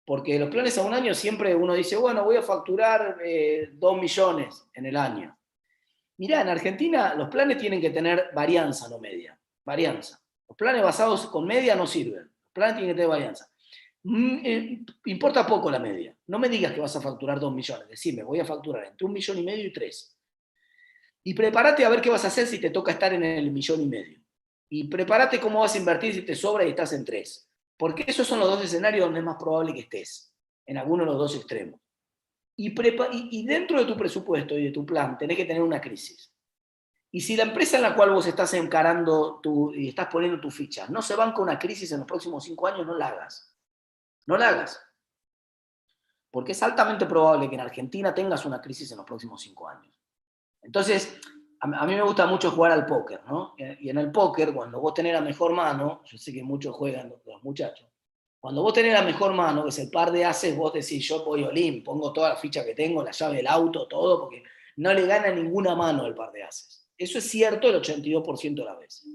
porque los planes a un año siempre uno dice, bueno, voy a facturar 2 millones en el año. Mirá, en Argentina los planes tienen que tener varianza, no media. Varianza. Los planes basados con media no sirven. Los planes tienen que tener varianza. Importa poco la media. No me digas que vas a facturar 2 millones. Decime, voy a facturar entre 1,5 millones y 3. Y prepárate a ver qué vas a hacer si te toca estar en el 1,5 millones. Y prepárate cómo vas a invertir si te sobra y estás en 3. Porque esos son los dos escenarios donde es más probable que estés. En alguno de los dos extremos. Y dentro de tu presupuesto y de tu plan tenés que tener una crisis. Y si la empresa en la cual vos estás encarando y estás poniendo tu ficha no se banca una crisis en los próximos 5 años, no la hagas. No la hagas. Porque es altamente probable que en Argentina tengas una crisis en los próximos 5 años. Entonces, a mí me gusta mucho jugar al póker, ¿no? Y en el póker, cuando vos tenés la mejor mano, yo sé que muchos juegan los muchachos, cuando vos tenés la mejor mano, que es el par de ases, vos decís, yo voy all-in, pongo toda la ficha que tengo, la llave del auto, todo, porque no le gana ninguna mano el par de ases. Eso es cierto el 82% de las veces.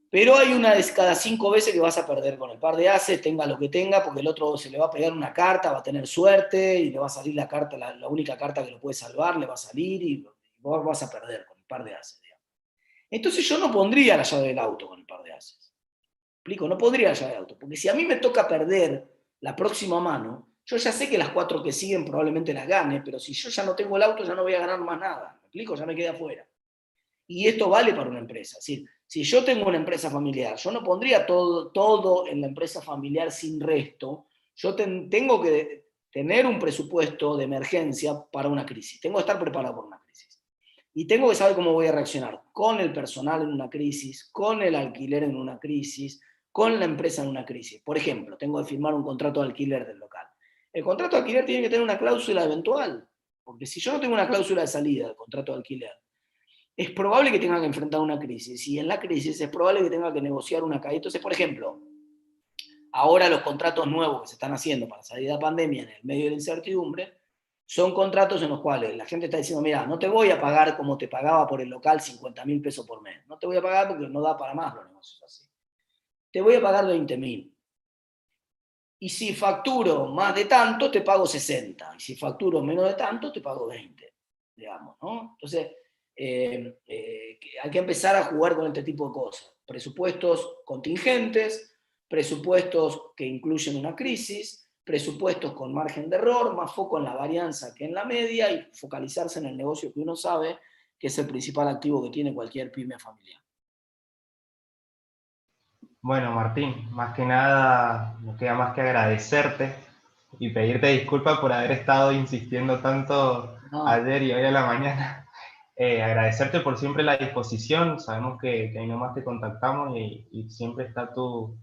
Pero hay una de cada 5 veces que vas a perder con el par de ases, tenga lo que tenga, porque el otro se le va a pegar una carta, va a tener suerte, y le va a salir la carta, la única carta que lo puede salvar, le va a salir, y vos vas a perder con el par de ases. Digamos. Entonces yo no pondría la llave del auto con el par de ases. No pondría la llave del auto, porque si a mí me toca perder la próxima mano, yo ya sé que las 4 que siguen probablemente las gane, pero si yo ya no tengo el auto, ya no voy a ganar más nada. ¿Me explico? Ya me quedé afuera. Y esto vale para una empresa. Es decir, si yo tengo una empresa familiar, yo no pondría todo en la empresa familiar sin resto. Yo tengo que tener un presupuesto de emergencia para una crisis. Tengo que estar preparado por una crisis. Y tengo que saber cómo voy a reaccionar con el personal en una crisis, con el alquiler en una crisis, con la empresa en una crisis. Por ejemplo, tengo que firmar un contrato de alquiler del local. El contrato de alquiler tiene que tener una cláusula eventual, porque si yo no tengo una cláusula de salida del contrato de alquiler, es probable que tenga que enfrentar una crisis, y en la crisis es probable que tenga que negociar una caída. Entonces, por ejemplo, ahora los contratos nuevos que se están haciendo para salir de la pandemia en el medio de la incertidumbre, son contratos en los cuales la gente está diciendo, mira, no te voy a pagar como te pagaba por el local 50.000 pesos por mes. No te voy a pagar porque no da para más los negocios así. Te voy a pagar 20.000. Y si facturo más de tanto, te pago 60. Y si facturo menos de tanto, te pago 20. Digamos, ¿no? Entonces, hay que empezar a jugar con este tipo de cosas. Presupuestos contingentes, presupuestos que incluyen una crisis, presupuestos con margen de error, más foco en la varianza que en la media, y focalizarse en el negocio que uno sabe que es el principal activo que tiene cualquier pyme familiar. Bueno, Martín, más que nada no queda más que agradecerte y pedirte disculpas por haber estado insistiendo tanto ayer y hoy a la mañana. Agradecerte por siempre la disposición, sabemos que ahí nomás te contactamos y siempre está tu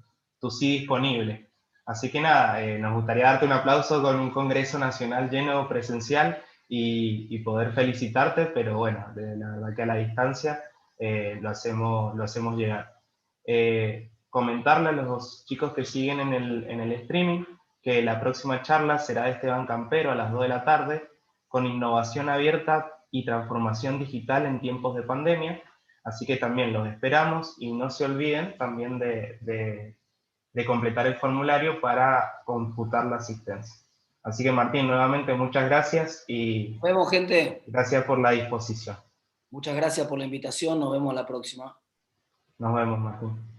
sí disponible. Así que nada, nos gustaría darte un aplauso con un Congreso Nacional lleno presencial y poder felicitarte, pero bueno, la verdad que a la distancia lo hacemos llegar. Comentarle a los chicos que siguen en el streaming que la próxima charla será de Esteban Campero a las 2 de la tarde con innovación abierta y transformación digital en tiempos de pandemia, así que también los esperamos y no se olviden también de completar el formulario para computar la asistencia. Así que Martín, nuevamente muchas gracias y nos vemos, gente. Gracias por la disposición. Muchas gracias por la invitación, nos vemos la próxima. Nos vemos, Martín.